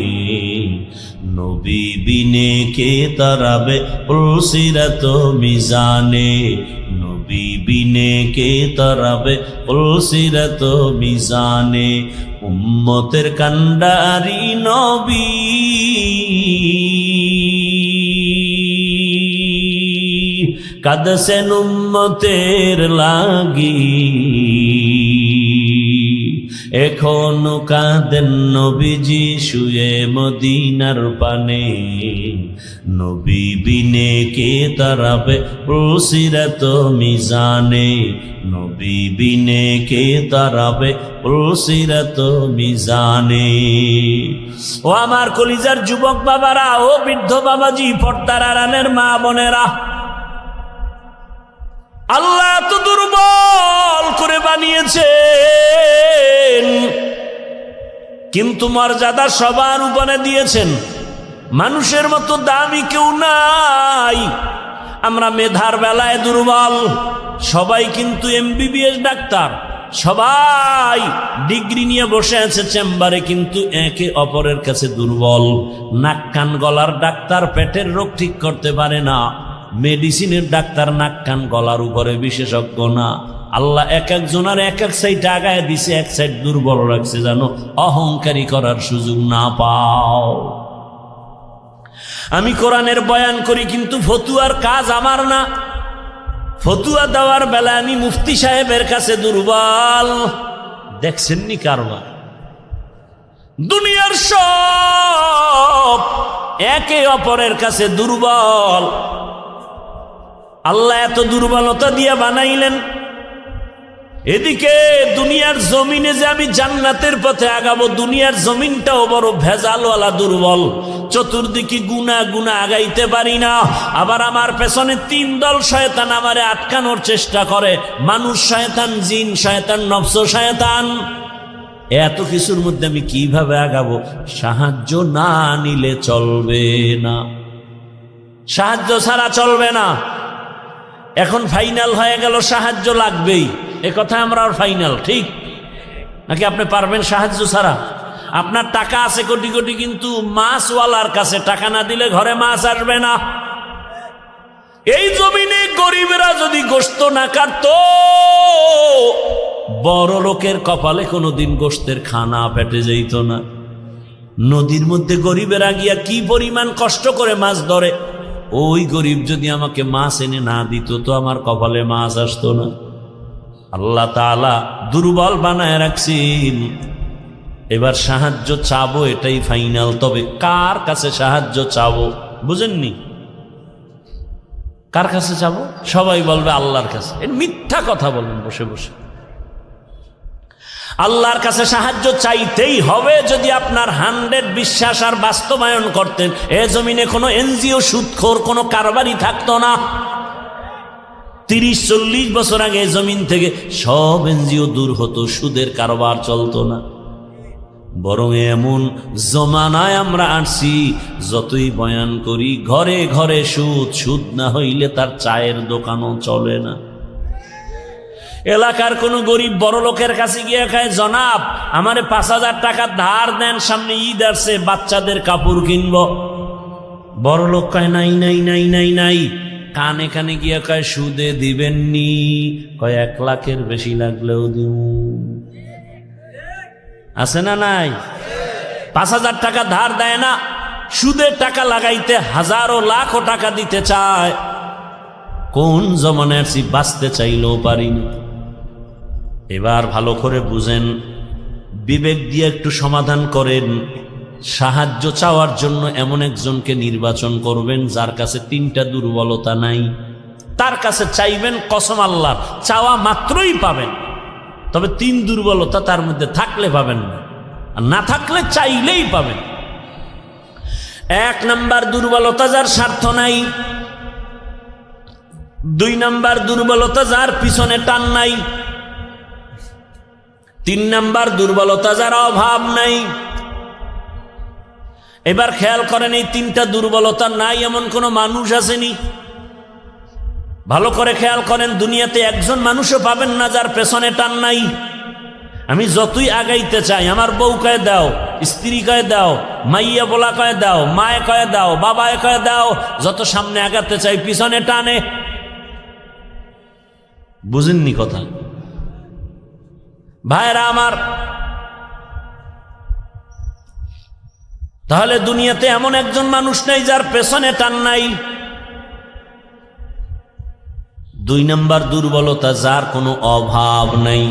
নবী বিনে কে তারাবে পুলসিরাত মিজানে, নবী বিনে কে তারাবে পুলসিরাত মিজানে। উম্মতের কান্ডারি নবী, কাঁদছেন উম্মতের লাগি, এখনো কাঁদেন নবীজি শুয়ে মদিনার পানে, নবী বিনে কে তারাবে পুলসিরাত মিজানে, নবী বিনে কে তারাবে পুলসিরাত মিজানে। ও আমার কলিজার যুবক বাবারা, ও বৃদ্ধ বাবাজি, পর্দার আড়ালের মা বোনেরা, আল্লাহ তো দুর্বল করে বানিয়েছেন, কিন্তু মর্যাদা সবার উপরে দিয়েছেন। মানুষের মতো দামি কেউ নাই। আমরা মেধার বেলায় দুর্বল, সবাই কিন্তু MBBS ডাক্তার, সবাই ডিগ্রি নিয়ে বসে আছে চেম্বারে, কিন্তু একে অপরের কাছে দুর্বল। নাক কান গলার ডাক্তার পেটের রোগ ঠিক করতে পারে না, মেডিসিনের ডাক্তার নাক কান গলার উপরে বিশেষজ্ঞ না। আল্লাহ এক একজনের এক এক সাইড আগায় দিছে, এক সাইড দুর্বল রাখছে, জানো, অহংকারী করার সুযোগ না পাও। আমি কোরআনের বয়ান করি, কিন্তু ফতুয়ার কাজ আমার না। ফতুয়া দেওয়ার বেলা আমি মুফতি সাহেবের কাছে দুর্বল। দেখছেননি কারবার? দুনিয়ার সব একে অপরের কাছে দুর্বল। আল্লাহ এত দুর্বলতা দিয়ে বানাইলেন, এদিকে দুনিয়ার জমিনে যে আমি জান্নাতের পথে আগাবো, দুনিয়ার জমিনটাও বড় ভেজালওয়ালা দুর্বল। চতুর্দিকে গুনা গুনা আগাইতে পারি না। আবার আমার পেছনে 3 দল শয়তান আমারে আটকানোর চেষ্টা করে, মানুষ শয়তান, জিন শয়তান, নফস শয়তান। এত কিছুর মধ্যে আমি কিভাবে আগাবো? সাহায্য না নিলে চলবে না, সাহায্য ছাড়া চলবে না। এখন ফাইনাল হয়ে গেল, সাহায্য লাগবেই। এ কথা আমরা ফাইনাল, ঠিক নাকি? আপনি পারবেন সাহায্য ছাড়া? আপনার টাকা আছে কোটি কোটি, কিন্তু মাছওয়ালার কাছে টাকা না দিলে ঘরে মাছ আসবে না। এই জমিনে গরিবরা যদি গোশত না কাটতো, বড় লোকের কপালে কোনোদিন গোশতের খানা পেটে যেত না। নদীর মধ্যে গরিবেরা গিয়া কি পরিমাণ কষ্ট করে মাছ ধরে, ওই গরিব যদি আমাকে মাছ এনে না দিত তো আমার কপালে মাছ আসতো না। আল্লাহ তাআলা দুর্বল বানায় রাখছেন। এবার সাহায্য চাবো, এটাই ফাইনাল। তবে কার কাছে সাহায্য চাবো বুঝেননি? কার কাছে চাবো? সবাই বলবে আল্লাহর কাছে। এর মিথ্যা কথা বলবেন বসে বসে। আল্লাহর কাছে সাহায্য চাইতেই হবে। যদি আপনার 100 বিশ্বাস আর বাস্তবায়ন করতেন, এ জমিনে কোনো NGO সুদখোর কোনো কারবারি থাকতো না। 30-40 বছর আগে জমিন থেকে সব NGO দূর হতো, সুদের কারবার চলতো না। বরং এমন জমানায় আমরা আসছি, যতই বয়ান করি ঘরে ঘরে সুদ, সুদ না হইলে তার চায়ের দোকানও চলে না। এলাকার কোন গরিব বড় লোকের কাছে গিয়ে খায়, জনাব আমারে 5000 টাকা ধার দেন, সামনে ঈদ আসছে, বাচ্চাদের কাপড় কিনবো। বড় লোক কয় নাই নাই নাই নাই নাই। কানে কানে গিয়ে কয় সুদে দিবেননি? কয় 1 লাখের বেশি লাগলেও দিব। আছে না নাই? 5000 টাকা ধার দেয় না, সুদের টাকা লাগাইতে হাজারো লাখো টাকা দিতে চায়। কোন জমানায় আছি, বাঁচতে চাইলেও পারিনি। এবার ভালো করে বুঝেন, বিবেক দিয়ে একটু সমাধান করেন। সাহায্য চাওয়ার জন্য এমন একজনকে নির্বাচন করবেন যার কাছে 3টা দুর্বলতা নাই। তার কাছে চাইবেন, কসম আল্লাহ, চাওয়া মাত্রই পাবেন। তবে 3 দুর্বলতা তার মধ্যে থাকলে পাবেন না, আর না থাকলে চাইলেই পাবেন। 1 নাম্বার দুর্বলতা যার স্বার্থ নাই। 2 নাম্বার দুর্বলতা যার পিছনে টান নাই। 3 নাম্বার দুর্বলতা যার অভাব নাই। এবার খেয়াল করেন, এই 3টা দুর্বলতা নাই এমন কোন মানুষ আসেনি? ভালো করে খেয়াল করেন, দুনিয়াতে একজন মানুষও পাবেন না যার পেছনে টান নাই। আমি যতই আগাইতে চাই, আমার বউ কয়ে দাও, স্ত্রী কয়ে দাও, মাইয়া বলা কয়ে দাও, মায়ে কয়ে দাও, বাবায় কয়ে দাও, যত সামনে আগাতে চাই পিছনে টানে। বুঝেননি কথা? ভাইরা আমার, তাহলে দুনিয়াতে এমন একজন মানুষ নাই যার পেছনে টান নাই। 2 নাম্বার দুর্বলতা যার কোনো অভাব নাই।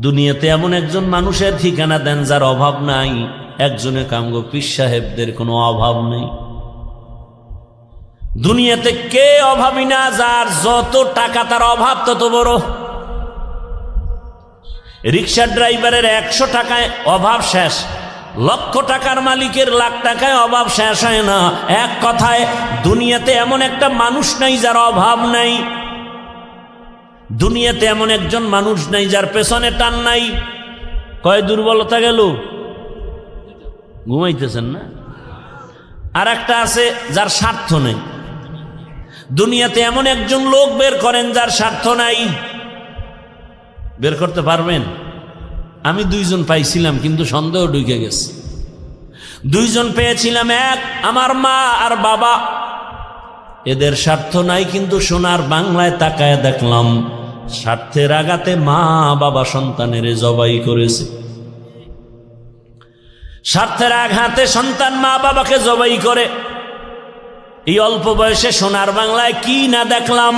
দুনিয়াতে এমন একজন মানুষের ঠিকানা দেন যার অভাব নাই। একজনে কামগো পীর সাহেবদের কোনো অভাব নেই। দুনিয়াতে কে অভাবী না? যার যত টাকা তার অভাব তত বড়। রিক্সা ড্রাইভারের 100 টাকায় অভাব শেষ, লক্ষ টাকার মালিকের লাখ টাকায় অভাব শেষ হয় না। এক কথায়, দুনিয়াতে এমন একটা মানুষ নাই যার অভাব নাই। দুনিয়াতে এমন একজন মানুষ নাই যার পেছনে টান নাই। কয় দুর্বলতা গেল? ঘুমাইতেছেন না? আর একটা আছে যার স্বার্থ নেই। দুনিয়াতে এমন একজন লোক বের করেন যার স্বার্থ নাই। বের করতে পারবেন? আমি 2 জন পাইছিলাম, কিন্তু সন্দেহ ঢুকে গেছে। 2 জন পেয়েছিলাম, এক আমার মা আর বাবা। এদের স্বার্থ নাই, কিন্তু সোনার বাংলায় তাকায় দেখলাম স্বার্থের আঘাতে মা বাবা সন্তানের জবাই করেছে। স্বার্থের আঘাতে সন্তান মা বাবাকে জবাই করে। এই অল্প বয়সে সোনার বাংলায় কি না দেখলাম।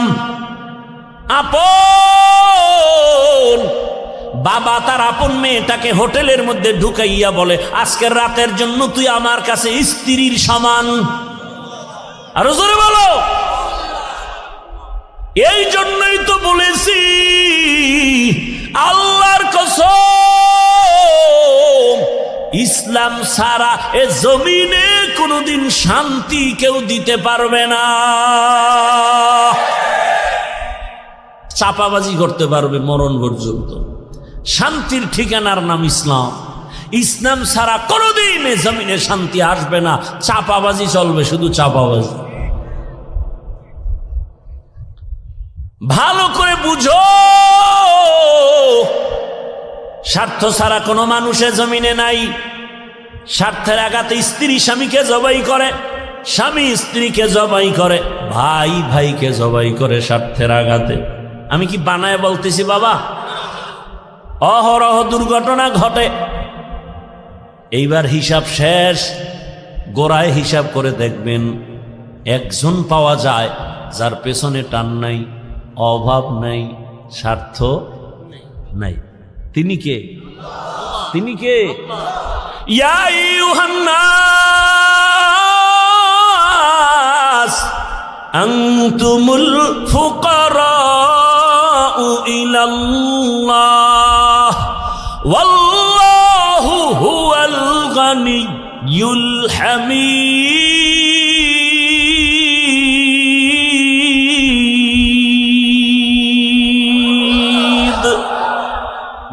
আপন বাবা তার আপন মেয়েটাকে হোটেলের মধ্যে ঢুকাইয়া বলে, আজকের রাতের জন্য তুই আমার কাছে স্ত্রীর সমান। আরো জোরে বলো। এই জন্যই তো বলেছি, আল্লাহর কসম, ইসলাম ছাড়া এ জমিনে কোনোদিন শান্তি কেউ দিতে পারবে না। চাপাবাজি করতে পারবে মরণ পর্যন্ত। শান্তির ঠিকানার নাম ইসলাম। ইসলাম ছাড়া কোনোদিন এ জমিনে শান্তি আসবে না। চাপাবাজি চলবে, শুধু চাপাবাজি। ভালো করে বুঝো, স্বার্থ ছাড়া কোনো মানুষের জমিনে নাই। স্বার্থের আঘাতে স্ত্রী স্বামীকে জবাই করে, স্বামী স্ত্রীকে জবাই করে, ভাই ভাইকে জবাই করে স্বার্থের আঘাতে। আমি কি বানায় বলতেছি বাবা? অহরহ দুর্ঘটনা ঘটে। এইবার হিসাব শেষ, গোড়ায় হিসাব করে দেখবেন একজন পাওয়া যায় যার পেছনে টান নাই, অভাব নাই, স্বার্থ নাই। তিনি কে? তিনি কে? ইয়া আইয়ুহান্নাস আনতুমুল ফুকারাউ ইলাল্লাহ ওয়াল্লাহু হুয়াল গানিয়্যুল হামিদ।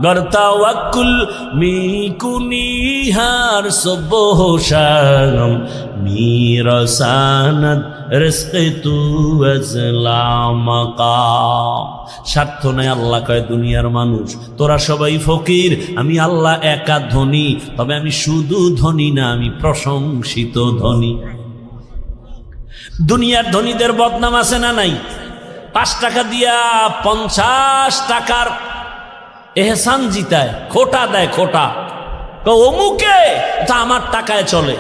গরতাওয়াক্কুল মিকুনিহার সুবহ শাম মিরসানাত রিজকে তু আজলামাকা। স্বার্থ নাই। আল্লাহ কয়, দুনিয়ার মানুষ তোরা সবাই ফকির, আমি আল্লাহ একা ধনী। তবে আমি শুধু ধনী না, আমি প্রশংসিত ধনী। দুনিয়ার ধনীদের বদনাম আছে না নাই? 5 টাকা দিয়া 50 টাকার এহসান জিতায়, খোটা দেয়, খোটা। অমুকে তা আমার টাকায় চলে।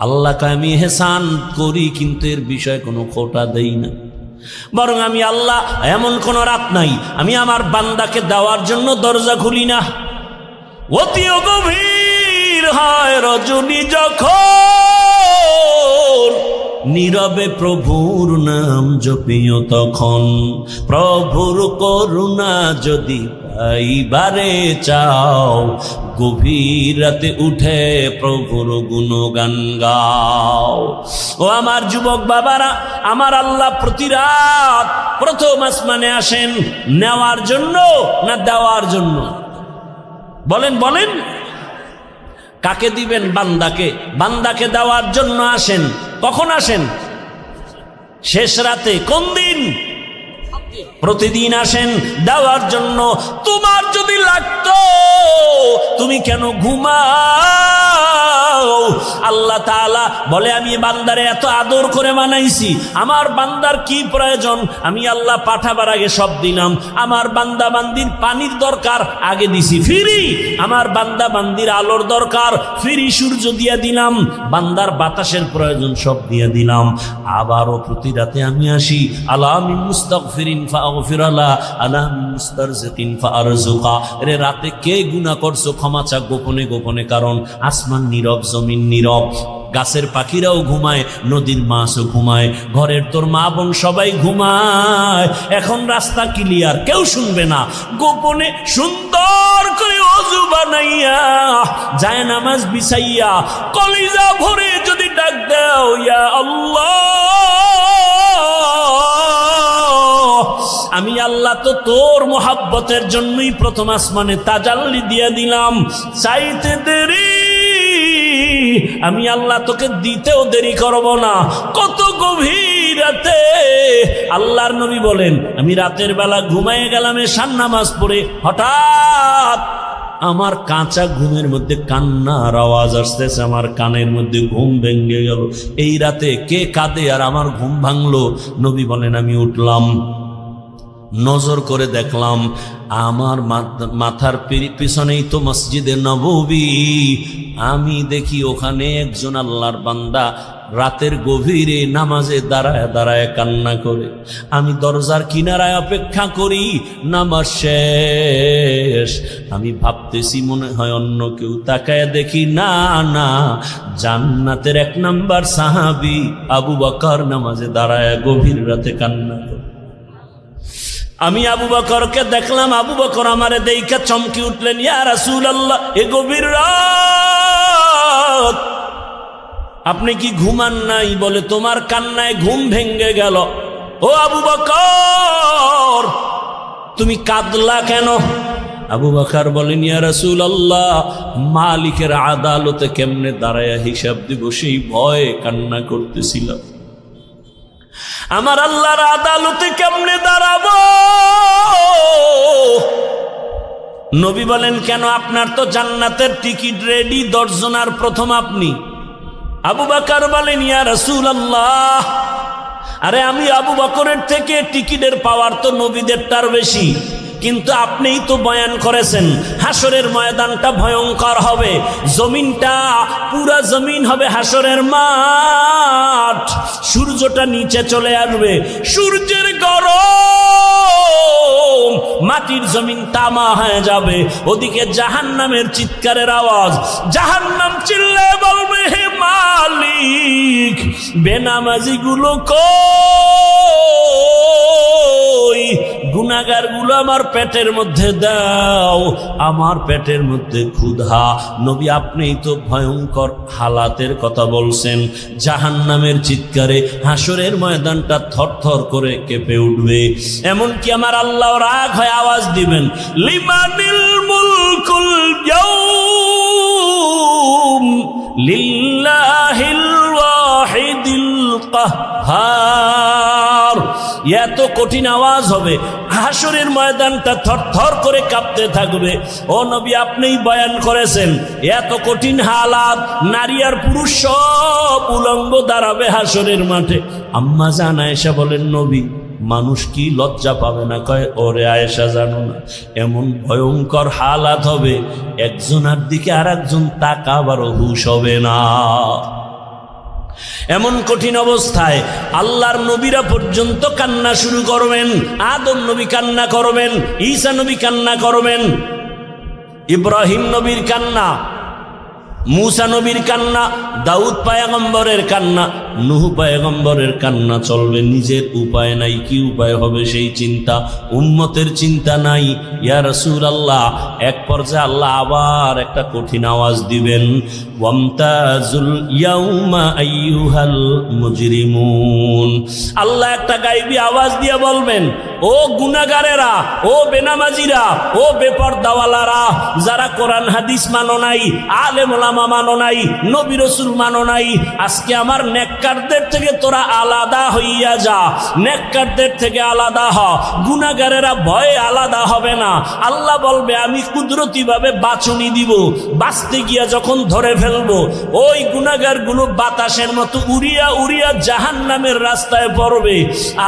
আল্লাহ কয়, আমি এহসান করি কিন্তু এর বিষয়ে কোনো খোটা দেই না। বরং আমি আল্লাহ এমন কোন রাত নাই আমি আমার বান্দাকে দেওয়ার জন্য দরজা খুলি না। অতি গভীর হয় রজনী যখন, নীরবে প্রভুর নাম জপিও তখন। প্রভুর করুণা যদি পাইবারে চাও, গভীর রাতে উঠে প্রভুর গুণগান গাও। ও আমার যুবক বাবারা, আমার আল্লাহ প্রতি রাত প্রথম আসমানে আসেন নেওয়ার জন্য না দেওয়ার জন্য? বলেন বলেন, কাকে দিবেন? বান্দাকে। বান্দাকে দেওয়ার জন্য আসেন। কখন আসেন? শেষ রাতে। কোন দিন? প্রতিদিন আসেন দেওয়ার জন্য। তোমার যদি লাগতো তুমি কেন ঘুমাও? আল্লাহ তাআলা বলে আমি বান্দারে এত আদর করে বানাইছি, আমার বান্দার কি প্রয়োজন আমি আল্লাহ পাঠাবার আগে সব দিলাম। আমার বান্দা বান্দির পানির দরকার আগে দিছি ফ্রি, আমার বান্দা বান্দির আলোর দরকার ফ্রি সূর্য দিয়ে দিলাম, বান্দার বাতাসের প্রয়োজন সব দিয়ে দিলাম। আবারও প্রতি রাতে আমি আসি, আলা মিন মুস্তাগফিরিন ফাগফির লা, আলা মিন মুস্তারজিকিন ফারজুকা। রে রাতে কে গুনাহ করছো ক্ষমা চা গোপনে গোপনে, কারণ আসমান নীরব, জমিন নীরব, গাছের পাখিরাও ঘুমায়, নদীর মাছও ঘুমায়, ঘরের তোর মা বোন সবাই ঘুমায়। এখন রাস্তা ক্লিয়ার, কেউ শুনবে না। গোপনে সুন্দর করে ওযু বানাইয়া যায় নামাজ বিছাইয়া কলিজা ভরে যদি ডাক দাও ইয়া আল্লাহ, আমি আল্লাহ তো তোর মোহাব্বতের জন্যই প্রথম আসমানে তাজাল্লি দিয়ে দিলাম, চাইতে দেরি আমি আল্লাহ তোকে দিতেও দেরি করব না। কত গভীর রাতে আল্লাহর নবী বলেন আমি রাতের বেলা ঘুমায় গেলাম এশার নামাজ পড়ে, হঠাৎ আমার কাঁচা ঘুমের মধ্যে কান্নার আওয়াজ আসতেছে, আমার কানের মধ্যে ঘুম ভেঙে গেল। এই রাতে কে কাঁদে আর আমার ঘুম ভাঙলো? নবী বলেন আমি উঠলাম, নজর করে দেখলাম আমার মাথার পিছনেই তো মসজিদে নববী। আমি দেখি ওখানে একজন আল্লাহর বান্দা রাতের গভীরে নামাজে দাঁড়ায় দাঁড়ায় কান্না করে। আমি দরজার কিনারায় অপেক্ষা করি, নামাজ শেষ। আমি ভাবতেছি মনে হয় অন্য কেউ, তাকায় দেখি না না, জান্নাতের 1 নাম্বার সাহাবী আবু বকর নামাজে দাঁড়ায় গভীর রাতে কান্না করে। আমি আবু বকরকে দেখলাম, আবু বকর আমারে দেইখা চমকে উঠলেন, ইয়া রাসূলুল্লাহ এ গভীর রাত আপনি কি ঘুমান নাই? বলে তোমার কান্নায় ঘুম ভেঙে গেল। ও আবু বকর তুমি কাঁদলা কেন? আবু বকর বলেন ইয়া রাসূলুল্লাহ মালিকের আদালতে কেমনে দাঁড়ায়া হিসাব দিব সেই ভয়ে কান্না করতেছিলাম। আমার আল্লাহর আদালতে কেমনে দাঁড়াবো? নবী বলেন কেন? আপনার তো জান্নাতের টিকিট রেডি, 10 জনের প্রথম আপনি। আবু বকর বলেন ইয়া রাসূলুল্লাহ, আরে আমি আবু বকরের থেকে টিকিটের পাওয়ার তো নবীদেরটার বেশি, কিন্তু আপনিই তো বয়ান করেছেন হাসরের ময়দানটা ভয়ঙ্কর হবে, জমিনটা পুরা জমিন হবে হাসরের মাঠ, সূর্যটা নিচে চলে আসবে, সূর্যের গরম মাটির জমিন তামা হয়ে যাবে, ওদিকে জাহান্নামের চিৎকারের আওয়াজ, জাহান্নাম চিল্লায় বলবে হে মালিক বেনামাজি গুলো কই, গুনাহগার গুলো আমার পেটের মধ্যে দাও, আমার পেটের মধ্যে ক্ষুধা। নবী আপনিই তো ভয়ঙ্কর হালাতের কথা বলছেন, জাহান্নামের চিৎকারে হাসরের ময়দানটা থরথর করে কেঁপে উঠবে। এমনকি আমার আল্লাহ রাগ হয়ে আওয়াজ দিবেন লিমানিল মুলকুল ইয়াউম লিল্লাহিল ওয়াহিদিল কাহ্হার। এত কঠিন আওয়াজ হবে, হাসরের ময়দানটা থরথর করে কাঁপতে থাকবে। ও নবী আপনিই বয়ান করেছেন এত কঠিন হালাত, নারী আর পুরুষ সব উলঙ্গ দাঁড়াবে হাসরের মাঠে। আম্মা জান আয়েশা বলেন নবী মানুষ কি লজ্জা পাবে না? কয় ওরে আয়েশা জানো না, এমন ভয়ঙ্কর হালাত হবে একজনের দিকে আর একজন তাকাবারও হুঁশ হবে না। এমন কঠিন অবস্থায় আল্লাহর নবীরা পর্যন্ত কান্না শুরু করবেন। আদম নবী কান্না করবেন, ঈসা নবী কান্না করবেন, ইব্রাহিম নবীর কান্না, মুসা নবীর কান্না, দাউদ পয়গম্বরের কান্না, নূহ পয়গম্বরের কান্না চলবে। নিজের উপায় নাই, কি উপায় হবে সেই চিন্তা, উম্মতের চিন্তা নাই। ইয়া রাসূলুল্লাহ, এক পর্যায়ে আল্লাহ আবার একটা কঠিন আওয়াজ দিবেন, ওয়ামতাজুল ইয়াউমা আইয়ুহাল মুজরিমুন। আল্লাহ একটা গায়বী আওয়াজ দিয়ে বলবেন, ও গুনাহগারেরা, ও বেনামাজিরা, ও বেপরদাওয়ালারা, যারা কোরআন হাদিস মানো নাই, আলেম ওলামা মানো নাই, নবী রাসূল মানো নাই, আজকে আমার নেককারদের থেকে তোরা আলাদা হইয়া যা, নেককারদের থেকে আলাদা হ। গুনাহগারেরা ভয়ে আলাদা হবে না। আল্লাহ বলবে, আমি কুদরতি ভাবে বাছনি দিব, বাঁচতে গিয়া যখন ধরে ফেলবো, ওই গুনাহগারগুলো বাতাসের মতো উড়িয়া উড়িয়া জাহান্নামের রাস্তায় পড়বে।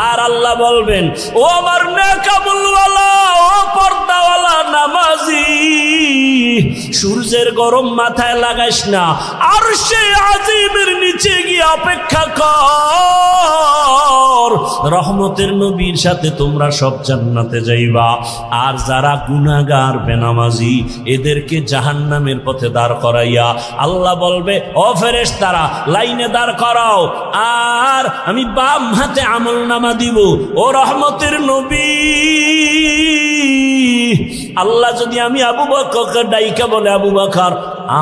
আর আল্লাহ বলবেন, ও আমার নেকামুলওয়ালা, ও পর্দাওয়ালা নামাজি, সূর্যের গরম মাথায় লাগাইস না, আরশে আজিমের নিচে গিয়ে অপেক্ষা কর, রহমতের নবীর সাথে তোমরা সব জান্নাতে যাইবা। আর যারা গুনাহগার বেনামাজি, এদেরকে জাহান্নামের পথে দাঁড় করাইয়া আল্লাহ বলবে, ও ফেরেশতারা, লাইনে দাঁড় করাও, আর আমি বাম হাতে আমলনামা দিব। ও রহমতের নবী, আল্লাহ যদি আমি আবু বকরকে ডাইকা বলে, আবু বকর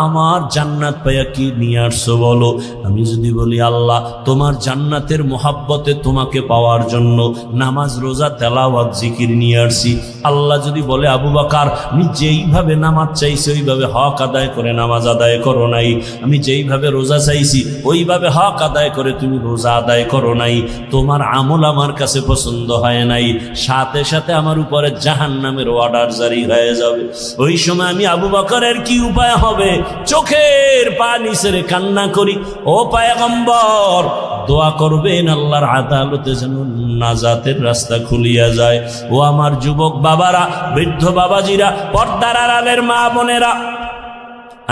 আমার জান্নাত পাইয়া কি নিয়ে আসছো বলো, আমি যদি বলি আল্লাহ তোমার জান্নাতের মোহাব্বতে তোমাকে পাওয়ার জন্য নামাজ রোজা তেলাওয়াত জিকির নিয়ে আসছি, আল্লাহ যদি বলে আবু বকর আমি যেইভাবে নামাজ চাইছি ওইভাবে হক আদায় করে নামাজ আদায় করো নাই, আমি যেইভাবে রোজা চাইছি ওইভাবে হক আদায় করে তুমি রোজা আদায় করো নাই, তোমার আমল আমার কাছে পছন্দ হয় নাই, সাথে সাথে আমার উপরে জাহান্নামের অর্ডার জারি হয়ে যাবে। ওই সময় আমি আবু বকরের কি উপায় হবে? চোখের পানি ছেড়ে কান্না করি, ও পয়গম্বর দোয়া করবেন আল্লাহর আদালতে যেন নাজাতের রাস্তা খুলিয়া যায়। ও আমার যুবক বাবারা, বৃদ্ধ বাবাজিরা, পর্দার আড়ালের মা বোনেরা,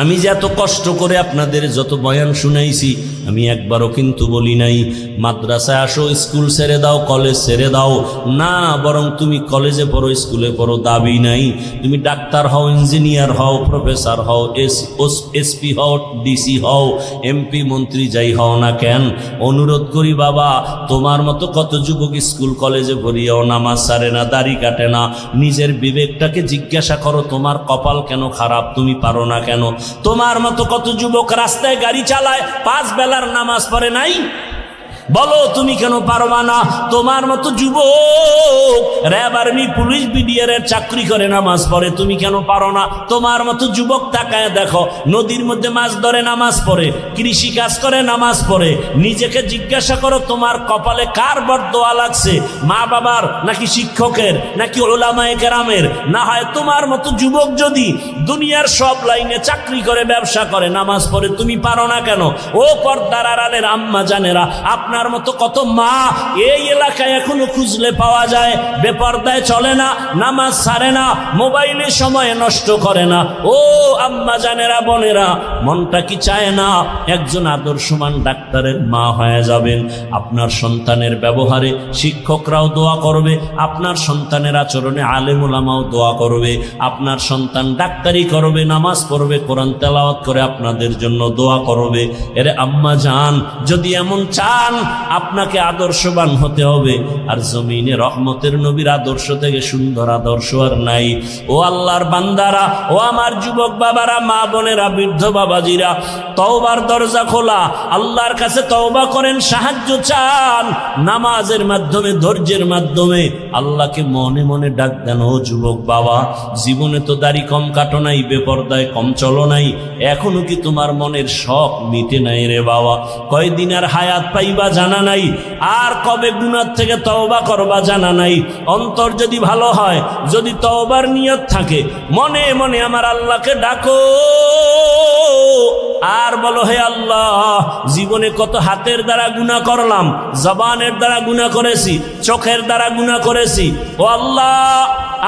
আমি যে এত কষ্ট করে আপনাদের যত বয়ান শুনাইছি, আমি একবারও কিন্তু বলি নাই মাদ্রাসায় আসো, স্কুল ছেড়ে দাও, কলেজ ছেড়ে দাও, না, বরং তুমি কলেজে পড়ো, স্কুলে পড়ো, দাবি নাই। তুমি ডাক্তার হও, ইঞ্জিনিয়ার হও, প্রফেসর হও, এসপি হও, ডিসি হও, এমপি মন্ত্রী যাই হও না কেন, অনুরোধ করি বাবা, তোমার মতো কত যুবক স্কুল কলেজে পড়িয়াও নামাজ ছাড়ে না, দাড়ি কাটে না। নিজের বিবেকটাকে জিজ্ঞাসা করো, তোমার কপাল কেন খারাপ, তুমি পারো না কেন? তোমার মতো কত যুবক রাস্তায় গাড়ি চালায়, 5 বেলার নামাজ পড়ে নাই, বলো তুমি কেন পারবা না? তোমার মতো যুবক র্যাব, আর্মি, পুলিশ, বিডিআর এর চাকরি করে নামাজ পড়ে, তুমি কেন পারো না? তোমার মতো যুবক তাকায় দেখো, নদীর মধ্যে মাছ ধরে নামাজ পড়ে, কৃষি কাজ করে নামাজ পড়ে। নিজেকে জিজ্ঞাসা করো, তোমার কপালে কার বরদোয়া লাগছে? মা বাবার, নাকি শিক্ষকের, নাকি উলামায়ে কেরামের? না হয় তোমার মতো যুবক যদি দুনিয়ার সব লাইনে চাকরি করে, ব্যবসা করে, নামাজ পড়ে, তুমি পারো না কেন? ও পর্দার আড়ালের আম্মা জানেরা, আপনার মতো কত মা এই এলাকায় এখনো খুঁজলে পাওয়া যায়, বেপর্দায় চলে না, নামাজ ছাড়ে না, মোবাইলে সময় নষ্ট করে না। ও আম্মা জানেরা, বোনেরা, মনটা কি চায় না একজন আদর্শমান ডাক্তারের মা হয়ে যাবেন? আপনার সন্তানের ব্যবহারে শিক্ষকরাও দোয়া করবে, আপনার সন্তানের আচরণে আলেম ওলামাও দোয়া করবে, আপনার সন্তান ডাক্তারি করবে, নামাজ পড়বে, কোরআন তেলাওয়াত করে আপনাদের জন্য দোয়া করবে। এরে আম্মা জান, যদি এমন চান আপনাকে আদর্শবান হতে হবে, আর জমিনে রহমতের নবীর আদর্শ থেকে সুন্দর আদর্শ আর নাই। ও আল্লাহর বান্দারা, ও আমার যুবক বাবারা, মা বোনেরা, বৃদ্ধ বাবাজিরা, তওবার দরজা খোলা, আল্লাহর কাছে তওবা করেন, সাহায্য চান, নামাজের মাধ্যমে, ধৈর্যের মাধ্যমে আল্লাহকে মনে মনে ডাক দেন। ও যুবক বাবা, জীবনে তো দাড়ি কম কাটো নাই, বেপরদায় কম চলো নাই, এখনো কি তোমার মনের শখ মিটে নাই রে বাবা? কয়দিন আর হায়াত পাইবা জানা নাই, আর কবে গুনাহ থেকে তওবা করবা জানা নাই। অন্তর যদি ভালো হয়, যদি তওবার নিয়ত থাকে, মনে মনে আমার আল্লাহকে ডাকো, আর বলো, হে আল্লাহ, জীবনে কত হাতের দ্বারা গুনাহ করলাম, জবানের দ্বারা গুনাহ করেছি, চোখের দ্বারা গুনাহ করেছি। ও আল্লাহ,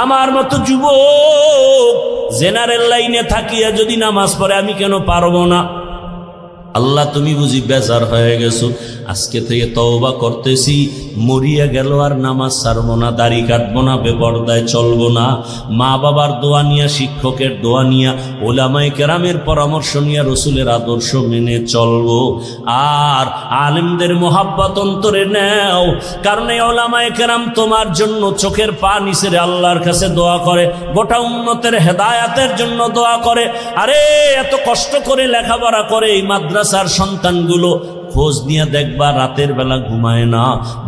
আমার মতো যুবক জেনারেল লাইনে থাকিয়া যদি নামাজ পড়ে, আমি কেন পারবো না? আল্লাহ তুমি বুঝি বেজার হয়ে গেছো, আজকে থেকে তওবা করতেছি, মরিয়া গেল আর নামাজ ছাড়বো না, দাড়ি কাটবো না, বেপরদায় চলবো না, মা বাবার দোয়া নিয়া, শিক্ষকের দোয়া নিয়া, ওলামায়ে কেরামের পরামর্শ নিয়া, রসুলের আদর্শ মেনে চলবো। আর আলেমদের মোহাব্বত অন্তরে নেও, কারণ এই ওলামায়ে কেরাম তোমার জন্য চোখের পানি ছেড়ে আল্লাহর কাছে দোয়া করে, গোটা উম্মতের হেদায়াতের জন্য দোয়া করে। আরে এত কষ্ট করে লেখাপড়া করে এই মাদ্রাসার সন্তানগুলো, খোঁজ নিয়ে দেখবা রাতের বেলা ঘুমায় না,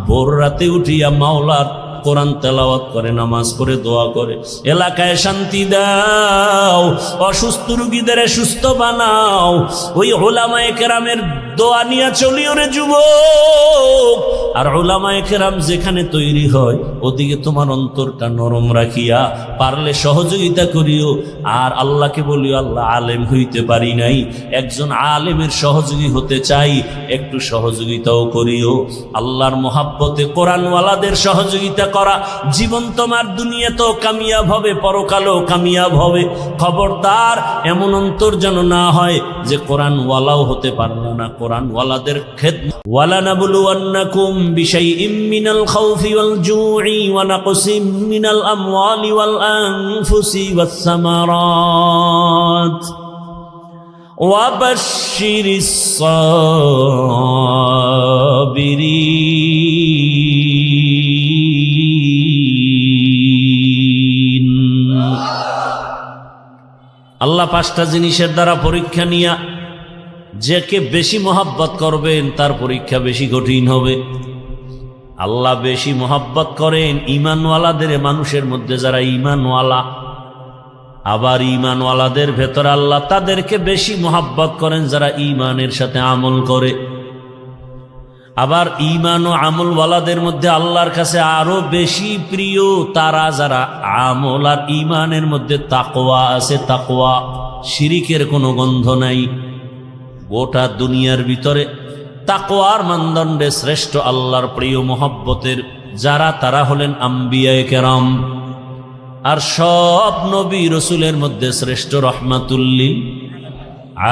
ভোর রাতে উঠিয়া মাওলার কোরআন তেলাওয়াত করে, নামাজ পড়ে, দোয়া করে। এলাকায় শান্তি দাও, অসুস্থ রুগীদের সুস্থ বানাও। ওই ওলামায়ে কেরামের দোয়া নিয়ে চলিও রে যুবক। আর ওলামায়ে কেরাম যেখানে তৈরি হয় ওদিকে তোমার অন্তরটা নরম রাখিয়া পারলে সহযোগিতা করিও। আর আল্লাহকে বলিও, আল্লাহ আলেম হইতে পারি নাই, একজন আলেমের সহযোগী হতে চাই, একটু সহযোগিতাও করিও। আল্লাহর মোহাব্বতে কোরআনওয়ালাদের সহযোগিতা করা, জীবন তোমার দুনিয়াতেও কামিয়াব হবে, পরকালেও কামিয়াব হবে। খবরদার এমন অন্তর যেন না হয় যে কোরআনওয়ালাও হতে পারলো না, কোরআনওয়ালাদের খেদমত। ওয়ালানাবলুওয়ান্নাকুম বিশাইইম মিনাল খাউফি ওয়াল জুই ওয়া নাকসিম মিনাল আমওয়ালি ওয়াল আনফুসি ওয়াস সামারাত ওয়া বাশশিরিস সাবিরিন। আল্লাহ পাঁচটা জিনিসের দ্বারা পরীক্ষা নিয়া যাকে বেশি মোহাব্বত করবেন তার পরীক্ষা বেশি কঠিন হবে। আল্লাহ বেশি মোহাব্বত করেন ঈমানওয়ালাদের, মানুষের মধ্যে যারা ঈমানওয়ালা। আবার ঈমানওয়ালাদের ভেতর আল্লাহ তাদেরকে বেশি মোহাব্বত করেন যারা ঈমানের সাথে আমল করে। আবার ঈমান ও আমলওয়ালাদের মধ্যে আল্লাহর কাছে আরো বেশি প্রিয় তারা যারা আমল আর ঈমানের মধ্যে তাকওয়া আছে, তাকওয়া, শিরিকের কোনো গন্ধ নাই। গোটা দুনিয়ার ভিতরে তাকওয়ার মানদণ্ডে শ্রেষ্ঠ আল্লাহর প্রিয় মোহাব্বতের যারা, তারা হলেন আম্বিয়ায়ে কেরাম। আর সব নবী রসুলের মধ্যে শ্রেষ্ঠ রহমাতুল্লিল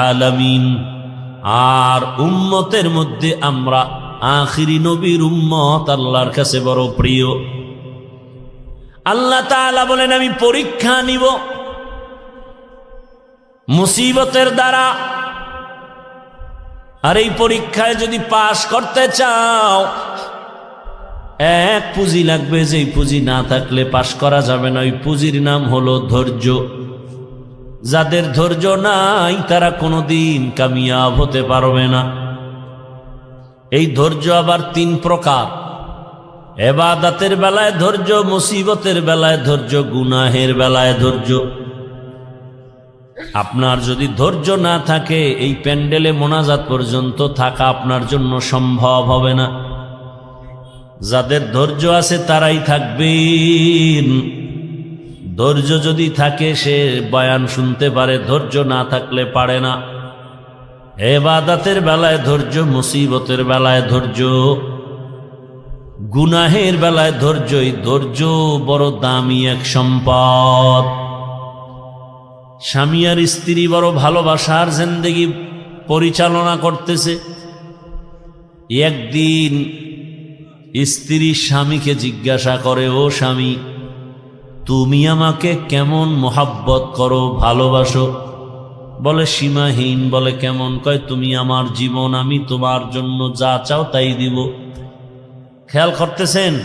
আলামিন। আর উম্মতের মধ্যে আমরা আখিরি নবীর উম্মত আল্লাহর কাছে বড় প্রিয়। আল্লাহ তাআলা বলেন, আমি পরীক্ষা নিব মুসিবতের দ্বারা। আর এই পরীক্ষায় যদি পাশ করতে চাও, এক পুঁজি লাগবে, যেই পুঁজি না থাকলে পাশ করা যাবে না। ওই পুঁজির নাম হলো ধৈর্য। যাদের ধৈর্য নাই তারা কোনোদিন কামিয়াব হতে পারবে না। এই ধৈর্য আবার তিন প্রকার: ইবাদতের বেলায় ধৈর্য, মুসিবতের বেলায় ধৈর্য, গুনাহের বেলায় ধৈর্য। আপনার যদি ধৈর্য না থাকে, এই প্যান্ডেলে মোনাজাত পর্যন্ত থাকা আপনার জন্য সম্ভব হবে না। যাদের ধৈর্য আছে তারাই থাকবেন। ধৈর্য যদি থাকে সে বয়ান শুনতে পারে, ধৈর্য না থাকলে পারে না। ইবাদতের বেলায় ধৈর্য, মুসিবতের বেলায় ধৈর্য, গুনাহের বেলায় ধৈর্য। এই ধৈর্য বড় দামি এক সম্পদ। স্বামী আর স্ত্রী বড় ভালোবাসার জিন্দেগি পরিচালনা করতেছে। একদিন স্ত্রী স্বামীকে জিজ্ঞাসা করে, ও স্বামী, তুমি আমাকে কেমন মোহাব্বত করো, ভালোবাসো? বলে সীমাহীন। বলে কেমন? কয়, তুমি আমার জীবন, আমি তোমার জন্য যা চাও তাই দিব। খেয়াল করতেছেন?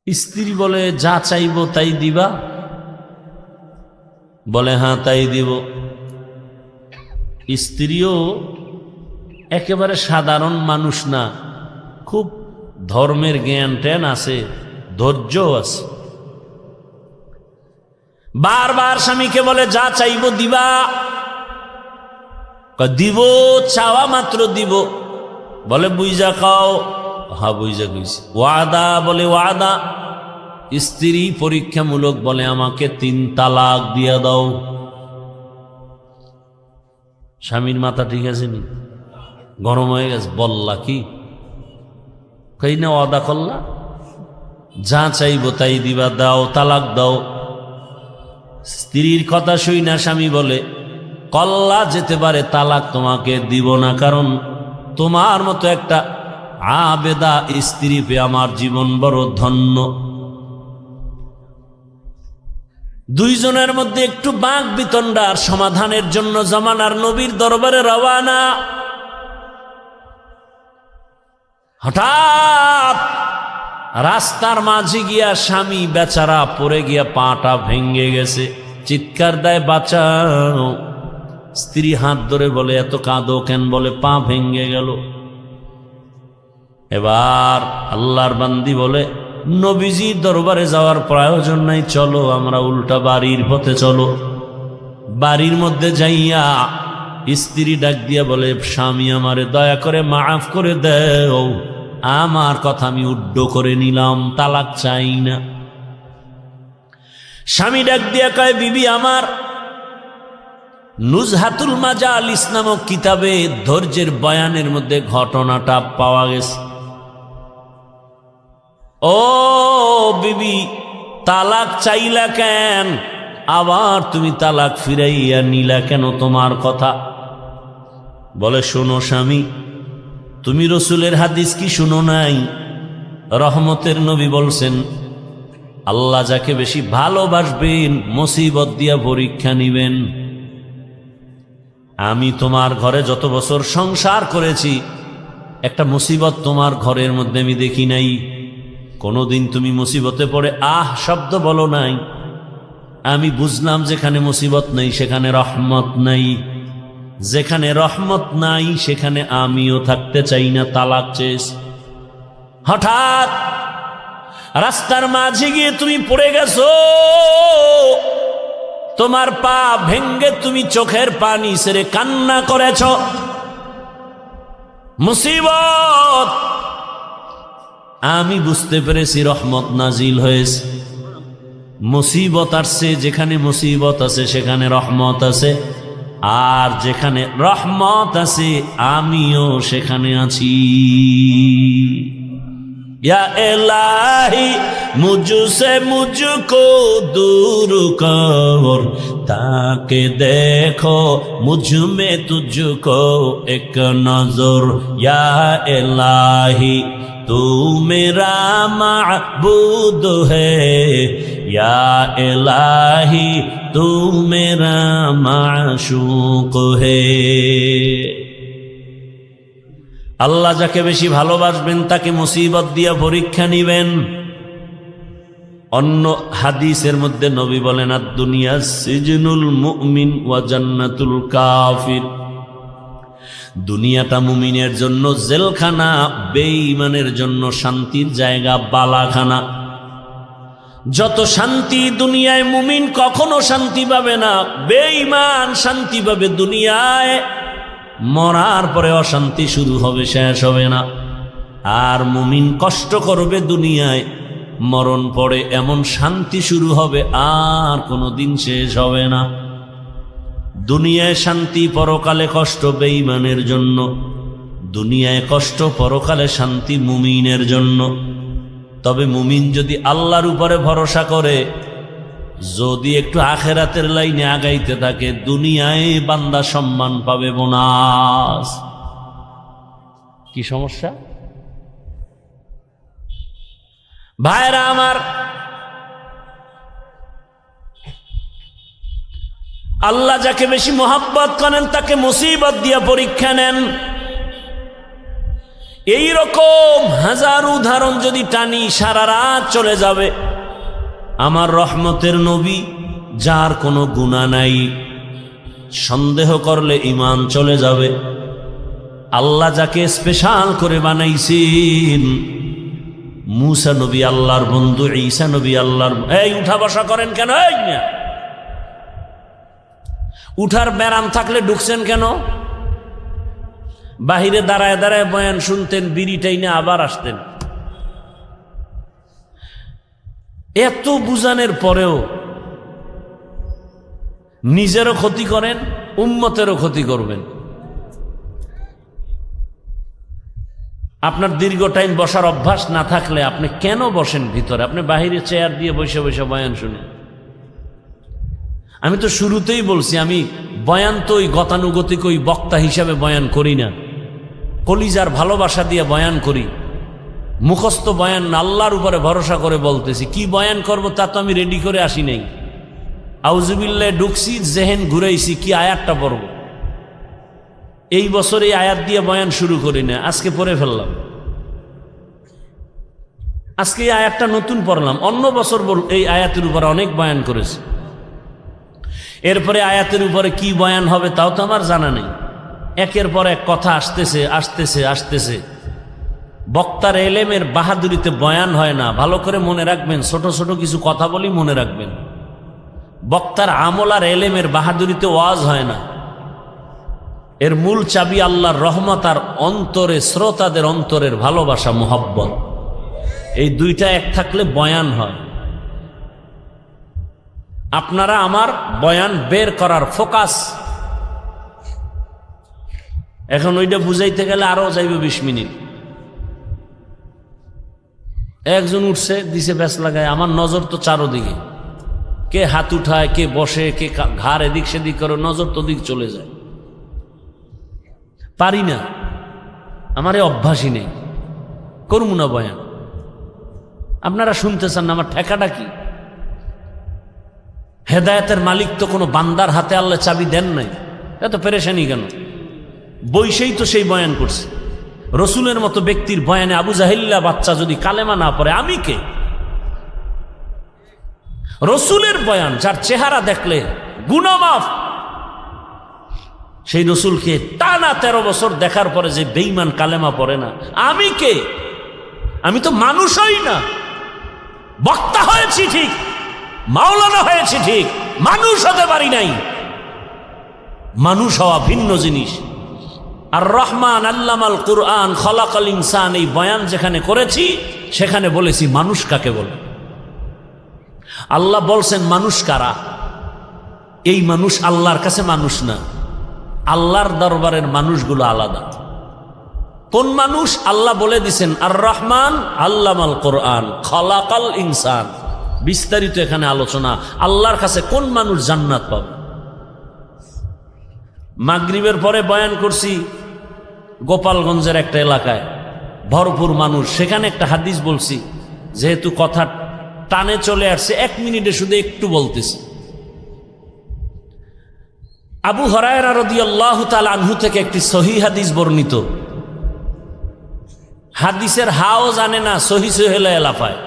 স্ত্রী বলে, যা চাইব তাই দিবা? বলে হ্যাঁ তাই দিব। স্ত্রীও একেবারে সাধারণ মানুষ না, খুব ধর্মের জ্ঞান ট্যান আছে, ধৈর্য আছে। বারবার স্বামীকে বলে, যা চাইব দিবা? দিব, চাওয়া মাত্র দিব। বলে বুঝা খাও? হ্যাঁ বুঝা কইছি। ওয়াদা? বলে ওয়াদা। স্ত্রী পরীক্ষামূলক বলে, আমাকে 3 তালাক দিয়া দাও। স্বামীর মাথা ঠিক আছে নি? গরম হয়ে গেছে। বললা কি? কই না ওয়াদা করলা? যা চাইব তাই দিবা, দাও, তালাক দাও। স্ত্রীর কথা শুই না স্বামী বলে কল্লা যেতে পারে, তালাক তোমাকে দিব না, কারণ তোমার মতো একটা আবেদা স্ত্রী পেয়ে আমার জীবন বড় ধন্য। দুইজনের মধ্যে একটু বাক বিতণ্ডার সমাধানের জন্য জামানার নবীর দরবারে রওয়ানা। হঠাৎ রাস্তার মাঝে গিয়া স্বামী বেচারা পড়ে গিয়া পাটা ভেঙ্গে গেছে, চিৎকার দেয় বাঁচাও। স্ত্রী হাত ধরে বলে এত কাঁদো কেন? বলে পা ভেঙ্গে গেল। এবার আল্লাহর বান্দি বলে নবীজির দরবারে যাওয়ার প্রয়োজন নাই, চলো আমরা উল্টা বাড়ির পথে চলো। বাড়ির মধ্যে যাইয়া স্ত্রী ডাক দিয়া বলে স্বামী আমারে দয়া করে মাফ করে দেও, আমার কথা আমি উড্ড করে নিলাম, তালাক চাই না। স্বামী ডাক দিয়া কয় বিবি আমার, নুজহাতুল মাজালিস নামক কিতাবে ধৈর্যের বয়ানের মধ্যে ঘটনাটা পাওয়া গেছে। ও বিবি, তালাক চাইলা কেন? আবার তুমি তালাক ফিরাইয়া নিলা কেন? তোমার কথা। বলে শোনো স্বামী, তুমি রসুলের হাদিস কি শুনো নাই? রহমতের নবী বলছেন আল্লাহ যাকে বেশি ভালোবাসবেন মুসিবত দিয়া পরীক্ষা নিবেন। আমি তোমার ঘরে যত বছর সংসার করেছি একটা মুসিবত তোমার ঘরের মধ্যে আমি দেখি নাই। কোনোদিন তুমি মুসিবতে পড়ে আহ শব্দ বলো নাই। আমি বুঝলাম যেখানে মুসিবত নেই সেখানে রহমত নাই, যেখানে রহমত নাই সেখানে আমিও থাকতে চাই না, তালাক চেয়েছি। হঠাৎ রাস্তার মাঝে গিয়ে তুমি পড়ে গেছো, তোমার পা ভেঙ্গে তুমি চোখের পানি ছেড়ে কান্না করেছ। মুসিবত, আমি বুঝতে পেরেছি রহমত নাজিল হয়েছে। মুসিবত আসছে, যেখানে মুসিবত আছে সেখানে রহমত আছে, আর যেখানে রহমত আছে আমিও সেখানে আছি। या इलाही मुझसे मुझको दूर कर, ताकि देखो मुझ में तुझको एक नजर। या इलाही तू मेरा माबूद है, या इलाही तू मेरा माशूक है। আল্লাহ যাকে বেশি ভালোবাসবেন তাকে মুসিবত দিয়া পরীক্ষা নিবেন। অন্য হাদিসের মধ্যে নবী বলেন আদ-দুনিয়া সিজনুল মুমিন ওয়া জান্নাতুল কাফির। দুনিয়াটা মুমিনের জন্য জেলখানা, বেঈমানের জন্য শান্তির জায়গা, বালাখানা। যত শান্তি দুনিয়ায় মুমিন কখনো শান্তি পাবে না, বেঈমান শান্তি পাবে দুনিয়ায়, মরার পরে অশান্তি শুরু হবে, শেষ হবে না। আর মুমিন কষ্ট করবে দুনিয়ায়, মরণ পরে এমন শান্তি শুরু হবে আর কোনোদিন শেষ হবে না। দুনিয়ায় শান্তি, পরকালে কষ্ট বেঈমানের জন্য। দুনিয়ায় কষ্ট, পরকালে শান্তি মুমিনের জন্য। তবে মুমিন যদি আল্লাহর উপরে ভরসা করে, যদি একটু আখেরাতের লাইনে আগাইতে থাকে, দুনিয়ায় বান্দা সম্মান পাবে, বোনাস। কি সমস্যা ভাইরা আমার? আল্লাহ যাকে বেশি মোহাব্বত করেন তাকে মুসিবত দিয়া পরীক্ষা নেন। এই রকম হাজার উদাহরণ যদি টানি সারা রাত চলে যাবে। আমার রহমতের নবী, যার কোনো গুনাহ নাই, সন্দেহ করলে ঈমান চলে যাবে। আল্লাহ যাকে স্পেশাল করে বানাইছেন, মুসা নবী আল্লাহর বন্ধু, ঈসা নবী আল্লাহর। এই উঠা বসা করেন কেন? এই না, উঠার ব্যারাম থাকলে ঢুকছেন কেন? বাহিরে দাঁড়ায় দাঁড়ায় বয়ান শুনতেন, বিড়িটাই না আবার আসতেন। এত বুঝানোর পরেও নিজেরও ক্ষতি করেন, উম্মতেরও ক্ষতি করবেন। আপনার দীর্ঘ টাইম বসার অভ্যাস না থাকলে আপনি কেন বসেন ভিতরে? আপনি বাহিরে চেয়ার দিয়ে বসে বসে বয়ান শুনেন। আমি তো শুরুতেই বলছি, আমি বয়ান তো ওই গতানুগতিক ওই বক্তা হিসাবে বয়ান করি না, কলিজার ভালোবাসা দিয়ে বয়ান করি। মুখস্থ বয়ান না, আল্লাহর উপরে ভরসা করে বলতেছি। কি বয়ান করব তা তো আমি রেডি করে আসি নাই। আউজুবিল্লাহ ঢুকছি, জেহেন ঘুরাইছি, কি আয়াতটা পড়ব। এই বছর এই আয়াত দিয়ে বয়ান শুরু করি না, আজকে পড়ে ফেললাম। আজকে এই আয়াতটা নতুন পড়লাম। অন্য বছর এই আয়াতের উপরে অনেক বয়ান করেছি। এরপরে আয়াতের উপরে কি বয়ান হবে তাও তো আমার জানা নেই। একের পর এক কথা আসতেছে আসতেছে আসতেছে। বক্তার এলেমের বাহাদুরিতে বয়ান হয় না, ভালো করে মনে রাখবেন। ছোট ছোট কিছু কথা বলি মনে রাখবেন। বক্তার আমল আর এলেমের বাহাদুরিতে ওয়াজ হয় না। এর মূল চাবি আল্লাহর রহমত আর অন্তরে শ্রোতাদের অন্তরের ভালোবাসা, মোহব্বত। এই দুইটা এক থাকলে বয়ান হয়। আপনারা আমার বয়ান বের করার ফোকাস। এখন ওইটা বুঝাইতে গেলে আরো যাইবে 20 মিনিট। একজন উঠছে, দিছে ব্যাস লাগায়, আমার নজর তো চারোদিকে। কে হাত উঠায়, কে বসে, কে ঘাড় এদিক সেদিক করে, নজর তো দিক চলে যায়। পারি না, আমার এই অভ্যাসই নেই, করবো না বয়ান। আপনারা শুনতে চান না, আমার ঠেকাটা কি? হেদায়েতের মালিক তো কোনো বান্দার হাতে আল্লাহ চাবি দেন নাই, এত পেরেশানি কেন? বৈশেই তো সেই বয়ান করছে। রসুলের মতো ব্যক্তির বয়ানে আবু জাহিল্লা বাচ্চা যদি কালেমা না পড়ে, আমি কে? রসুলের বয়ান, যার চেহারা দেখলে গুনাহ মাফ, সেই রসুলকে টানা 13 বছর দেখার পরে যে বেঈমান কালেমা পড়ে না, আমি কে? আমি তো মানুষই না। বক্তা হয়েছি ঠিক, মাওলানা হয়েছি ঠিক, মানুষ হতে পারি নাই। মানুষ হওয়া ভিন্ন জিনিস। আর রহমান আল্লামাল কুরআন খলাকাল ইনসান, এই বয়ান যেখানে করেছি সেখানে বলেছি মানুষ কাকে বলে। আল্লাহ বলছেন মানুষ কারা? এই মানুষ আল্লাহর কাছে মানুষ না, আল্লাহর দরবারের মানুষগুলো আলাদা। কোন মানুষ? আল্লাহ বলে দিছেন আর রহমান আল্লামাল কুরআন খলাকাল ইনসান। বিস্তারিত এখানে আলোচনা। আল্লাহর কাছে কোন মানুষ জান্নাত পাবে? মাগরিবের পরে বয়ান করছি গোপালগঞ্জের একটা এলাকায়, ভরপুর মানুষ। সেখানে একটা হাদিস বলছি, যেহেতু কথা টানে চলে আসছে 1 মিনিটে শুধু একটু বলতেছি। আবু হুরায়রা রাদিয়াল্লাহু তাআলা আনহু থেকে একটি সহিহ হাদিস বর্ণিত। হাদিসের হাও জানে না, সহি সহেলা এলাফায়।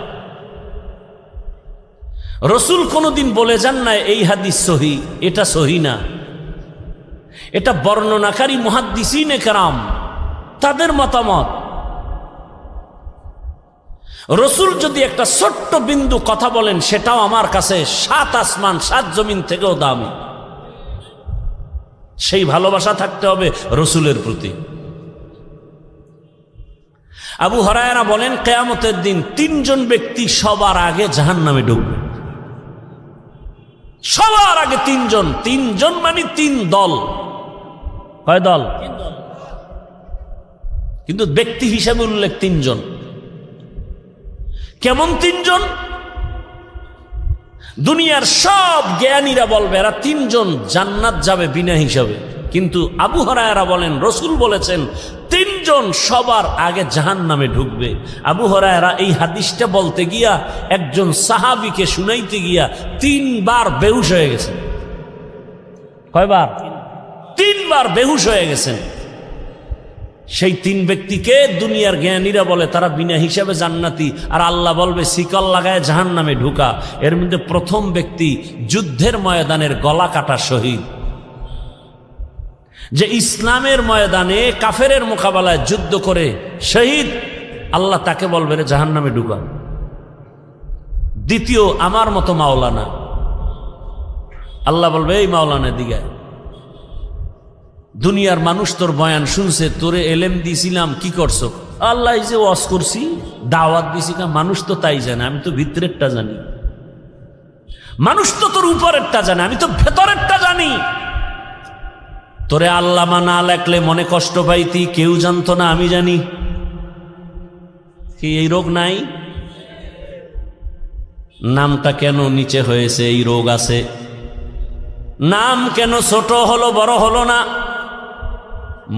রসুল কোনদিন বলে যান না এই হাদিস সহি, এটা সহি না। এটা বর্ণনাকারী মুহাদ্দিসিনে কেরাম তাদের মতামত। রসুল যদি একটা ছোট্ট বিন্দু কথা বলেন, সেটাও আমার কাছে 7 আসমান 7 জমিন থেকেও দামি। সেই ভালোবাসা থাকতে হবে রসুলের প্রতি। আবু হুরায়রা বলেন, কিয়ামতের দিন 3 জন ব্যক্তি সবার আগে জাহান্নামে ঢুকবে। সবার আগে 3 জন। 3 জন মানে 3 দল। কয় দল? কিন্তু ব্যক্তি হিসাবে উল্লেখ 3 জন। কেমন 3 জন? দুনিয়ার সব জ্ঞানীরা বলবে এরা 3 জন জান্নাত যাবে বিনা হিসাবে। কিন্তু আবু হুরায়রা বলেন, রসুল বলেছেন 3 জন সবার আগে জাহান্নামে ঢুকবে। আবু হুরায়রা এই হাদিসটা বলতে গিয়া একজন সাহাবীকে শুনাইতে গিয়া 3 বার বেহুশ হয়ে গেছেন। কয়বার? 3 বার বেহুশ হয়ে গেছেন। সেই 3 ব্যক্তিকে দুনিয়ার জ্ঞানীরা বলে তারা বিনা হিসাবে জান্নাতি, আর আল্লাহ বলবে শিকল লাগায় জাহান্নামে ঢুকা। এর মধ্যে প্রথম ব্যক্তি যুদ্ধের ময়দানের গলা কাটা শহীদ, যে ইসলামের ময়দানে কাফেরের মোকাবেলায় যুদ্ধ করে শহীদ, আল্লাহ তাকে বলবে রে জাহান্নামে ঢুকা। দ্বিতীয় আমার মতো মাওলানা, আল্লাহ বলবে এই মাওলানা দিকে, দুনিয়ার মানুষ তোর বয়ান শুনছে, তোরে এলেম দিছিলাম, কি করছো? আল্লাহ যে ওয়াজ করছি, দাওয়াত দিছি। মানুষ তো তাই জানে, আমি তো ভিতরেরটা জানি। মানুষ তো তোর উপরেরটা জানে, আমি তো ভেতরেরটা জানি। তোরে আল্লামা না লেখলে মনে কষ্ট পাইতি, কেউ জানতো না, আমি জানি। কি এই রোগ নাই? নামটা কেন নিচে হয়েছে? এই রোগ আছে। নাম কেন ছোট হলো, বড় হলো না?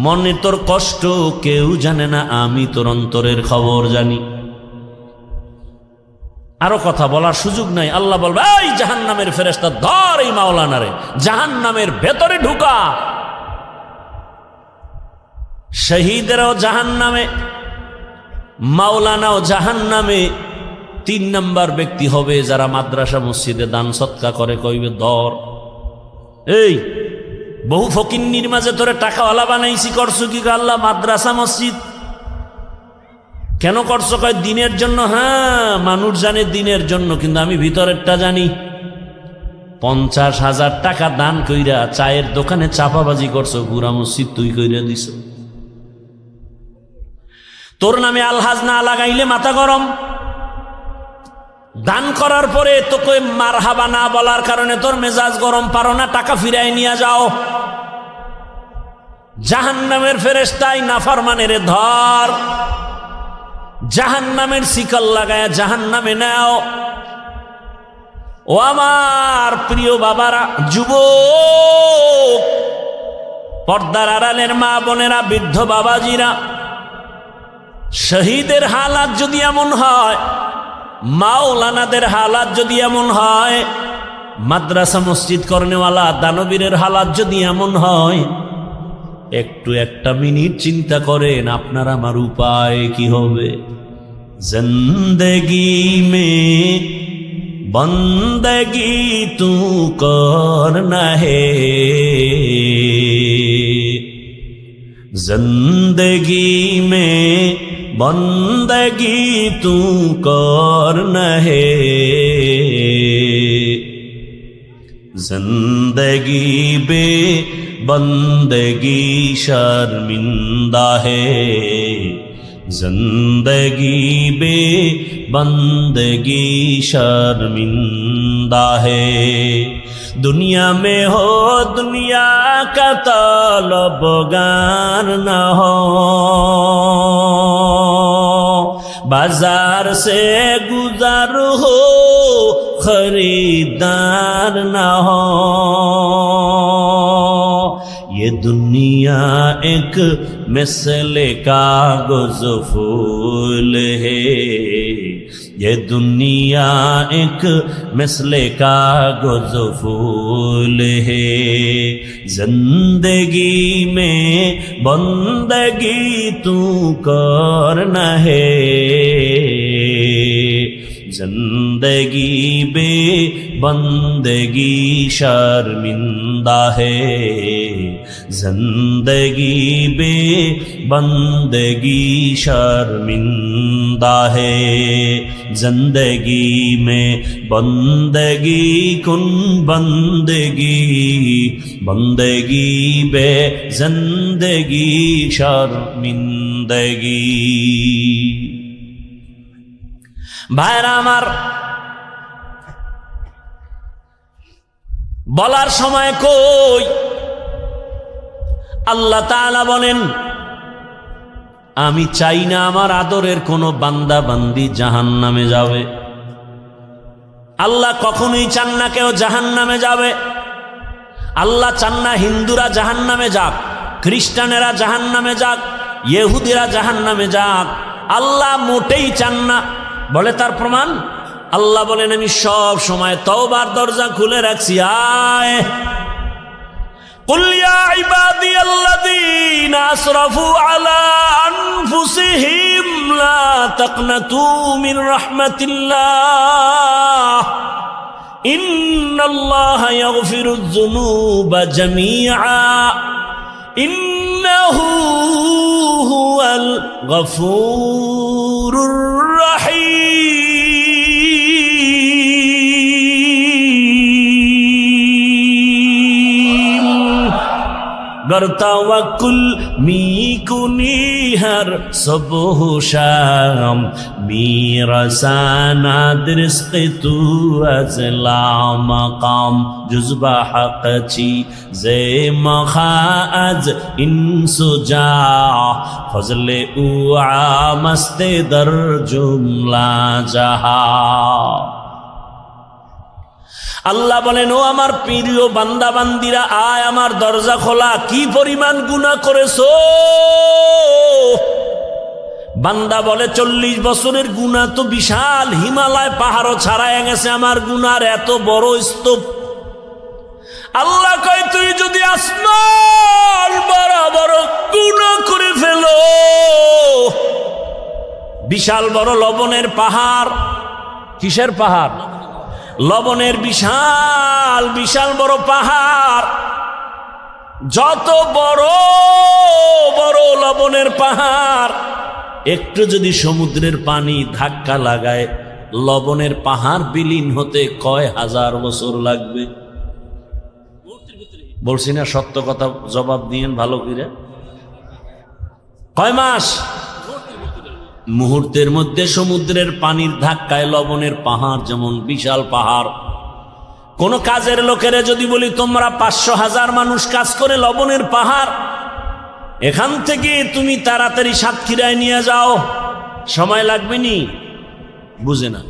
মনে তোর কষ্ট কেউ জানে না, আমি তোর অন্তরের খবর জানি। আরো কথা বলার সুযোগ নাই। আল্লাহ বলবে, এই জাহান্নামের ফেরেশতা ধর এই মাওলানারে, জাহান্নামের ভেতরে ঢুকা। শহীদেরাও জাহান্নামে, মাওলানাও জাহান্নামে। 3 নাম্বার ব্যক্তি হবে যারা মাদ্রাসা মসজিদে দান সৎকা করে, কইবে ধর। এই বহু ফকিন্নির মাঝে তোরে টাকাওয়ালা বানাইছি, করছো কি? আল্লাহ মাদ্রাসা মসজিদ কেন করছো? কয় দিনের জন্য। হ্যাঁ, মানুষ জানে দিনের জন্য, কিন্তু আমি ভিতরেরটা জানি। 50,000 টাকা দান কইরা চায়ের দোকানে চাপাবাজি করছো, পুরা মসজিদ তুই কইরা দিছ। তোর নামে আলহাজ না লাগাইলে মাথা গরম। দান করার পরে তোকে মারহাবা না বলার কারণে তোর মেজাজ গরম, পারো না টাকা ফিরাই নিয়ে যাও। জাহান্নামের ফেরেশতাই নাফরমানের ধর, জাহান্নামের শিকল লাগায়া জাহান্নামে নাও। ও আমার প্রিয় বাবারা, যুবক, পর্দার আড়ালের মা বোনেরা, বৃদ্ধ বাবাজিরা, শহীদের হালাত যদি এমন হয়, মাওলানাদের হালাত যদি এমন হয়, মাদ্রাসা মসজিদ করনেওয়ালা দানবীরের হালাত যদি এমন হয়, একটু একটা মিনিট চিন্তা করেন আপনার আমার উপায় কি হবে। জিন্দেগি মে বন্দগি তু করনা হে, जिंदगी में बंदगी तू करना है, जिंदगी बे बंदगी शर्मिंदा है, जिंदगी बे बंदगी शर्मिंदा है। दुनिया में हो दुनिया का तलबगार न हो, बाजार से गुजर हो खरीदार न हो। ये दुनिया एक मिसले कागज फूल है, ये दुनिया एक मिसले कागज फूल है। जिंदगी में बंदगी तू करना है, जिंदगी बे बंदगी शर्मिंदा है, जिंदगी बे बंदगी शर्मिंदा है। जिंदगी में बंदगी कुन बंदगी, बंदगी बे जिंदगी शर्मिंदगी। ভাইরা আমার, বলার সময় কই আল্লাহ তাআলা বলেন, আমি চাই না আমার আদরের কোনো বান্দা বান্দি জাহান্নামে যাবে। আল্লাহ কখনোই চান না কেউ জাহান্নামে যাবে। আল্লাহ চান না হিন্দুরা জাহান্নামে যাক, খ্রিস্টানেরা জাহান্নামে যাক, ইহুদিরা জাহান্নামে যাক। আল্লাহ মোটেই চান না। বলে তার প্রমাণ, আল্লাহ বলেন আমি সব সময় তওবার দরজা খুলে রাখছি। আয় কুল ইয়া ইবাদিয়াল্লাযীনা আসরাফু আলা আনফুসিহিম লা তাকনাতু মির রাহমাতিল্লাহ ইন্নাল্লাহা ইয়াগফিরুয যুনুবা জামিআ ইন্নাহু হুয়াল গফুরুর রহিম। गर तवक्कुल मी कुनी हर सुबह शाम میرساند رزق تو از لامقام جز به حق چی زی مخاز این سجا فضل او عامست در جمله جهان আল্লাহ বলেন, ও আমার প্রিয় বান্দা বান্দিরা, আয় আমার দরজা খোলা, কি পরিমাণ গুনাহ করেছো। বান্দা বলে 40 বছরের গুনাহ তো বিশাল, হিমালয় পাহাড়ও ছাড়ায় গেছে আমার গুনার এত বড় স্তূপ। আল্লাহ কয়, তুই যদি আসমান বরাবর গুনাহ করে ফেলো, বিশাল বড় লবণের পাহাড়, কিসের পাহাড়? লবণের বিশাল বিশাল বড় পাহাড়, যত বড় বড় লবণের পাহাড়, একটু যদি সমুদ্রের পানি ধাক্কা লাগায়, লবণের পাহাড় বিলীন হতে কয় হাজার বছর লাগবে। বলছি না সত্য কথা, জবাব দিয়েন ভালো করে। কয় মাস? মুহূর্তের মধ্যে সমুদ্রের পানির ধাক্কায় লবণের পাহাড় যেমন বিশাল পাহাড়। কোন কাজের লোকেরা যদি বলি, তোমরা 500,000 মানুষ কাজ করে লবণের পাহাড়, এখান থেকে তুমি তাড়াতাড়ি সাতক্ষীরায় নিয়ে যাও, সময় লাগবে নি? বুঝে না,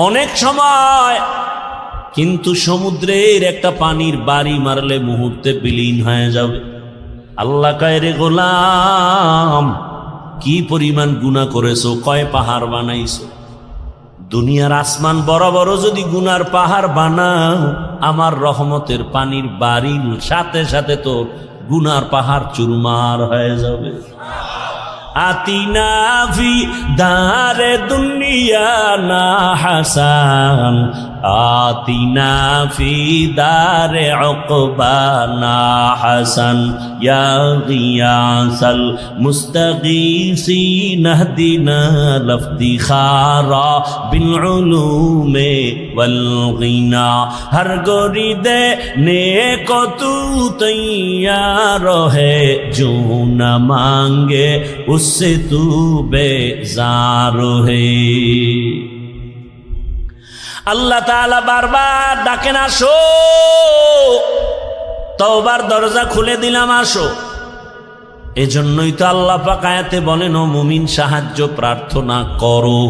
অনেক সময়। কিন্তু সমুদ্রের একটা পানির বাড়ি মারলে মুহূর্তে বিলীন হয়ে যাবে। আল্লাহ কয়, রে গোলাম, কি পরিমাণ গুনাহ করেছো, কয় পাহাড় বানাইছো। দুনিয়ার আসমান বড় বড় যদি গুনার পাহাড় বানাও, আমার রহমতের পানির বাড়ির সাথে সাথে তো গুনার পাহাড় চুরমার হয়ে যাবে। আতিনা ফি দারে দুনিয়া না হাসান, আতিনা ফি দারে উকবা না হাসান, ইয়া গিয়াসাল মুস্তাগীসিন ইহদিনা লফতিখারা বিল উলুমে ওয়াল গিনা, হর গরিদে নেক তু তৈয়ার হে, जो न मांगे उससे तू बेजार है। আল্লাহ তাআলা বারবার ডাকেন, আসো, তওবার দরজা খুলে দিলাম, আসো। এজন্যই তো আল্লাহ পাক আয়াতে বলেন, ও মুমিন সাহায্য প্রার্থনা করো।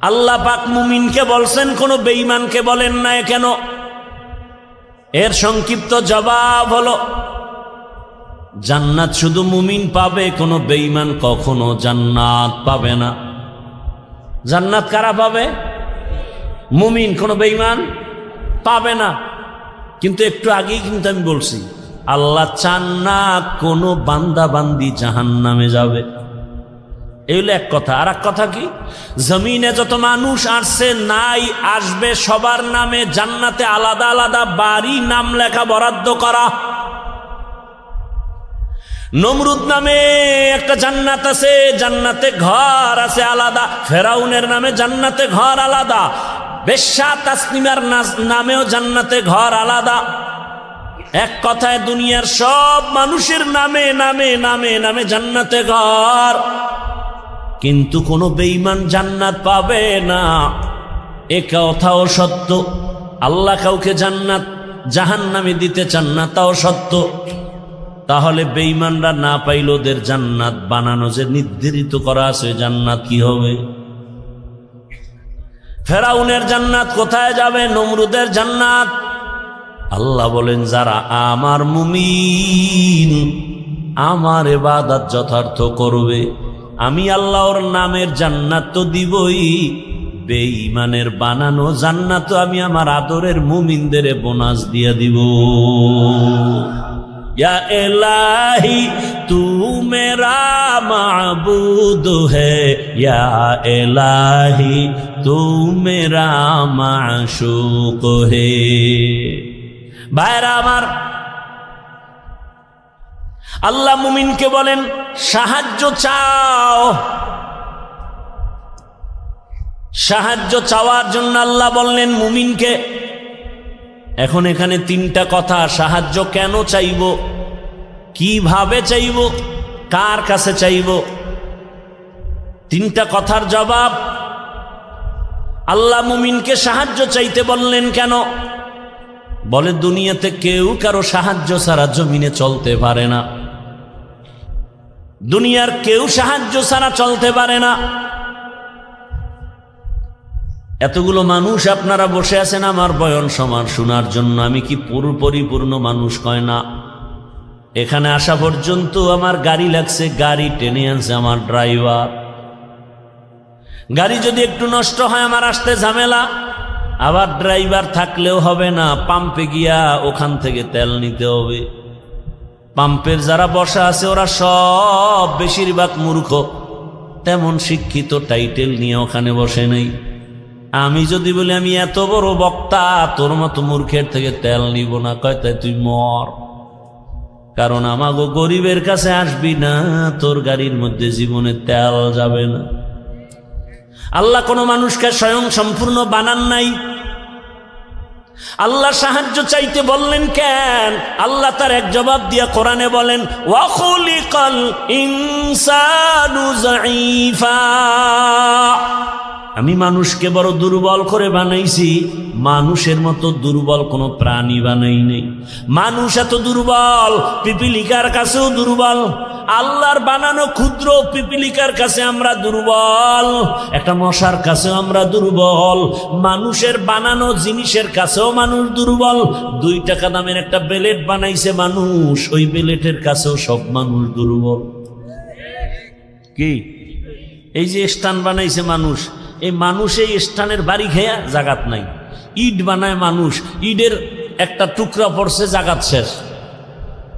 আল্লাহ পাক মুমিনকে বলছেন, কোন বেঈমানকে বলেন না কেন? এর সংক্ষিপ্ত জবাব হলো, জান্নাত শুধু মুমিন পাবে, কোনো বেঈমান কখনো জান্নাত পাবে না। জান্নাত কারা পাবে? মুমিন, কোনো বেঈমান পাবে না। কিন্তু একটু আগেই কিন্তু আমি বলছি, আল্লাহ চান না কোনো বান্দা বান্দি জাহান্নামে যাবে। এই হলো এক কথা। আর এক কথা কি, জমিনে যত মানুষ আসছে নাই আসবে, সবার নামে জান্নাতে আলাদা আলাদা বাড়ি নাম লেখা বরাদ্দ করা। নমরুদ নামে একটা জান্নাত আছে, জান্নাতে ঘর আছে আলাদা। ফেরাউনের নামে জান্নাতে ঘর আলাদা। বেশ্যা তাসনিমার নামেও জান্নাতে ঘর আলাদা। এক কথায় দুনিয়ার সব মানুষের নামে নামে নামে নামে জান্নাতে ঘর, কিন্তু কোনো বেঈমান জান্নাত পাবে না। এ কথাও সত্য। আল্লাহ কাউকে জান্নাত জাহান্নামে দিতে চান না, তাও সত্য। তাহলে বেঈমানরা না পাইল, ওদের জান্নাত বানানো যে নির্ধারিত করা আছে, জান্নাত কি হবে? ফেরাউনের জান্নাত কোথায় যাবে? নমরুদের জান্নাত। আল্লাহ বলেন, যারা আমার মুমিন, আমার ইবাদত যথার্থ করবে, আমি আল্লাহর নামের জান্নাত তো দিবই, বেঈমানের বানানো জান্নাত আমি আমার আদরের মুমিনদের বোনাস দিয়ে দিব। या इलाही तू मेरा माबूद है, या इलाही तू मेरा माशूक है। ভাইরা আমার, আল্লাহ মুমিনকে বলেন সাহায্য চাও। সাহায্য চাওয়ার জন্য আল্লাহ বললেন মুমিনকে। এখন এখানে তিনটা কথা, সাহায্য কেন চাইব, কিভাবে চাইব, কার কাছে চাইব। তিনটা কথার জবাব। আল্লাহ মুমিনকে সাহায্য চাইতে বললেন কেন? বলে দুনিয়াতে কেউ কারো সাহায্য ছাড়া জমিনে চলতে পারে না, দুনিয়ার কেউ সাহায্য ছাড়া চলতে পারে না। এতগুলো মানুষ আপনারা বসে আছেন আমার বয়ান সমান শোনার জন্য, আমি কি পরিপূর্ণ মানুষ কয় না? এখানে আসা পর্যন্ত আমার গাড়ি লাগছে, গাড়ি টেনে আনছে আমার ড্রাইভার। গাড়ি যদি একটু নষ্ট হয় আমার আসতে ঝামেলা, আবার ড্রাইভার থাকলেও হবে না, পাম্পে গিয়া ওখান থেকে তেল নিতে হবে। পাম্পের যারা বসা আছে ওরা সব বেশিরভাগ মূর্খ, তেমন শিক্ষিত টাইটেল নিয়ে ওখানে বসে নেই। আমি যদি বলি আমি এত বড় বক্তা, তোর মতো মূর্খের থেকে তেল নিব না, কয় তাই তুই মর, কারণ আমাগো গরিবের কাছে আসবি না, তোর গাড়ির মধ্যে জীবনে তেল যাবে না। আল্লাহ কোনো মানুষকে স্বয়ং সম্পূর্ণ বানান নাই। আল্লাহ সাহায্য চাইতে বললেন কেন? আল্লাহ তার এক জবাব দিয়া কোরআনে বলেন, ওয়া খুলিকাল ইনসানু যায়ীফা, আমি মানুষকে বড় দুর্বল করে বানাইছি, মানুষের মতো দুর্বল কোনো প্রাণী বানাই নেই। মানুষ এত দুর্বল, পিপিলিকার কাছেও দুর্বল। আল্লাহর বানানো ক্ষুদ্র পিপিলিকার কাছে আমরা দুর্বল, একটা মশার কাছেও আমরা দুর্বল, মানুষের বানানো জিনিসের কাছেও মানুষ দুর্বল। 2 টাকা দামের একটা বেলেট বানাইছে মানুষ, ওই বেলেটের কাছেও সব মানুষ দুর্বল। কি এই যে স্থান বানাইছে মানুষ, এই মানুষ এই স্থানের বাড়ি খেয়া জাগাত নাই। ইট বানায় মানুষ, ইটের একটা টুকরা পড়ছে, জাগাত শেষ।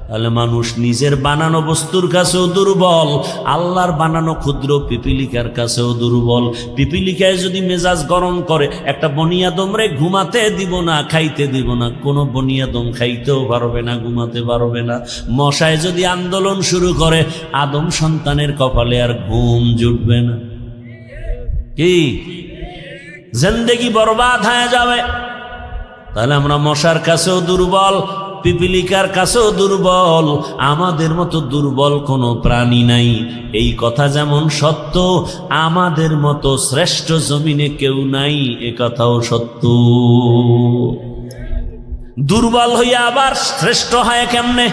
তাহলে মানুষ নিজের বানানো বস্তুর কাছেও দুর্বল, আল্লাহর বানানো ক্ষুদ্র পিপিলিকার কাছেও দুর্বল। পিপিলিকায় যদি মেজাজ গরম করে, একটা বনিয়াদমরে ঘুমাতে দিব না, খাইতে দিব না, কোনো বনিয়াদম খাইতেও পারবে না, ঘুমাতে পারবে না। মশায় যদি আন্দোলন শুরু করে, আদম সন্তানের কপালে আর ঘুম জুটবে না। কি জিন্দেগি বরবাদ হয়ে যাবে। তাহলে আমরা মশার কাছেও দুর্বল, পিপিলিকার কাছেও দুর্বল, আমাদের মতো দুর্বল কোনো প্রাণী নাই। এই কথা যেমন সত্য, আমাদের মতো শ্রেষ্ঠ জমিনে কেউ নাই, এ কথাও সত্য। দুর্বল হইয়া আবার শ্রেষ্ঠ হয় কেমনে?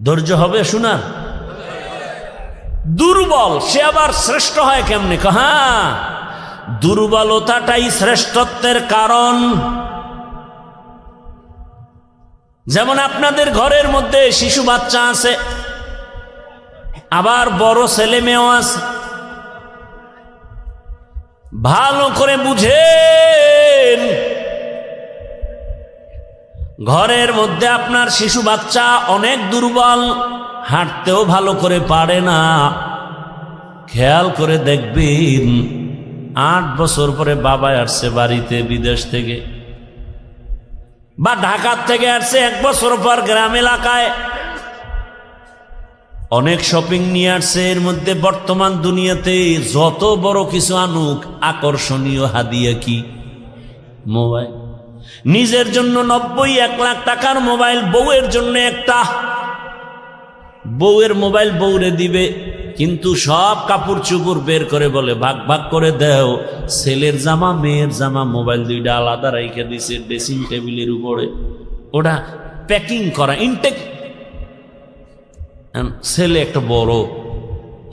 ধৈর্য হবে শোনার। দুর্বল সে আবার শ্রেষ্ঠ হয় কেমনে? হ্যাঁ, দুর্বলতাটাই শ্রেষ্ঠত্বের কারণ। যেমন আপনাদের ঘরের মধ্যে শিশু বাচ্চা আছে, আবার বড় ছেলে মেয়েও আছে, ভালো করে বুঝেন। ঘরের মধ্যে আপনার শিশু বাচ্চা অনেক দুর্বল, হাঁটতেও ভালো করে পারে না। খেয়াল করে দেখবেন 8 বছর পরে বাবা আসছে বাড়িতে বিদেশ থেকে, বা ঢাকার থেকে আসছে 1 বছর পর গ্রাম এলাকায়, অনেক শপিং নিয়ে আসছে। এর মধ্যে বর্তমান দুনিয়াতে যত বড় কিছু আনুক, আকর্ষণীয় হাদিয়া কি? মোবাইল। নিজের জন্য 90-1 লাখ টাকার মোবাইল, বউয়ের জন্য একটা। বউয়ের মোবাইল বউরে দিবে, কিন্তু সব কাপড় চুপড় বের করে বলে ভাগ ভাগ করে দেও। ছেলের জামা মেয়ের জামা মোবাইল 2টা আলাদা রাইখে দিছে ড্রেসিং টেবিলের উপরে, ওটা প্যাকিং করা ইনটেক। ছেলে একটা বড়,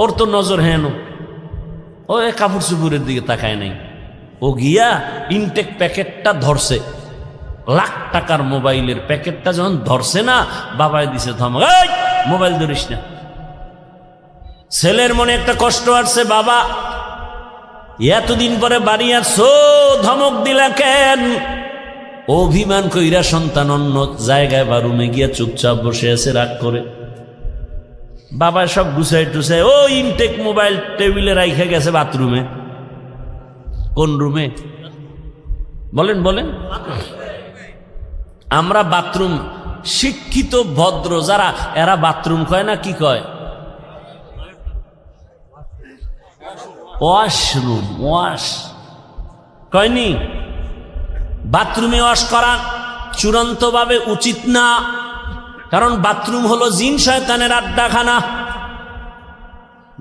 ওর তো নজর হেন, ও কাপড় চুপড়ের দিকে তাকায় নাই। ও গিয়া ইনটেক প্যাকেটটা ধরছে, লাখ টাকার মোবাইলের প্যাকেটটা যখন ধরছে না, বাবাই দিছে ধমক, এই মোবাইল ধরিস না। ছেলের মনে একটা কষ্ট আসছে, বাবা এতদিন পরে বাড়ি আসছো, ধমক দিলা কেন? অভিমান কইরা সন্তান অন্য জায়গায় বা রুমে গিয়া চুপচাপ বসে আছে রাগ করে। বাবা সব গুছাই টুছাই ও ইনটেক মোবাইল টেবিলে রাইখে গেছে বাথরুমে। কোন রুমে? বলেন বলেন। আমরা বাথরুম, শিক্ষিত ভদ্র যারা, এরা বাথরুম কয় না, কি কয়? ওয়াশরুম। ওয়াশ কয়নি? বাথরুমে ওয়াশ করা চূড়ান্তভাবে উচিত না, কারণ বাথরুম হলো জিন শয়তানের আড্ডাখানা।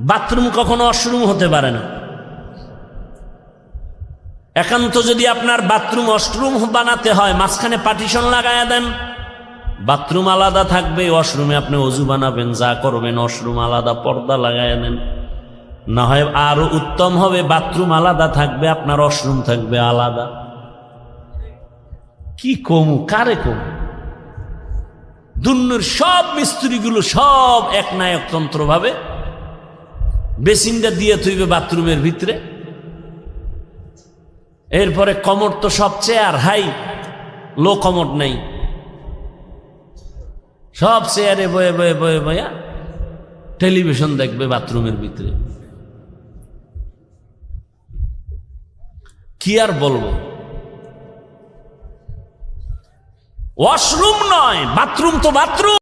বাথরুম কখনো ওয়াশরুম হতে পারে না। একান্ত যদি আপনার বাথরুম ওয়াশরুম বানাতে হয়, মাঝখানে পার্টিশন লাগায়া দেন, বাথরুম আলাদা থাকবে, ওয়াশরুমে আপনি অজু বানাবেন, যা করবেন, ওয়াশরুম আলাদা, পর্দা লাগায়া দেন। না হয় আরো উত্তম হবে, বাথরুম আলাদা থাকবে, আপনার ওয়াশরুম থাকবে আলাদা। কি কমু, কারে কমু? দুনিয়ার সব মিস্ত্রিগুলো সব একনায়কতন্ত্র ভাবে বেসিনটা দিয়ে থইবে বাথরুমের ভিতরে। এরপরে কমর তো সব চেয়ার হাই, লো কমর নাই, সব চেয়ারে বয়ে বয়ে বয়ে বয়া টেলিভিশন দেখবে বাথরুমের ভিতরে। কি আর বলবো? ওয়াশরুম নয়, বাথরুম তো বাথরুম।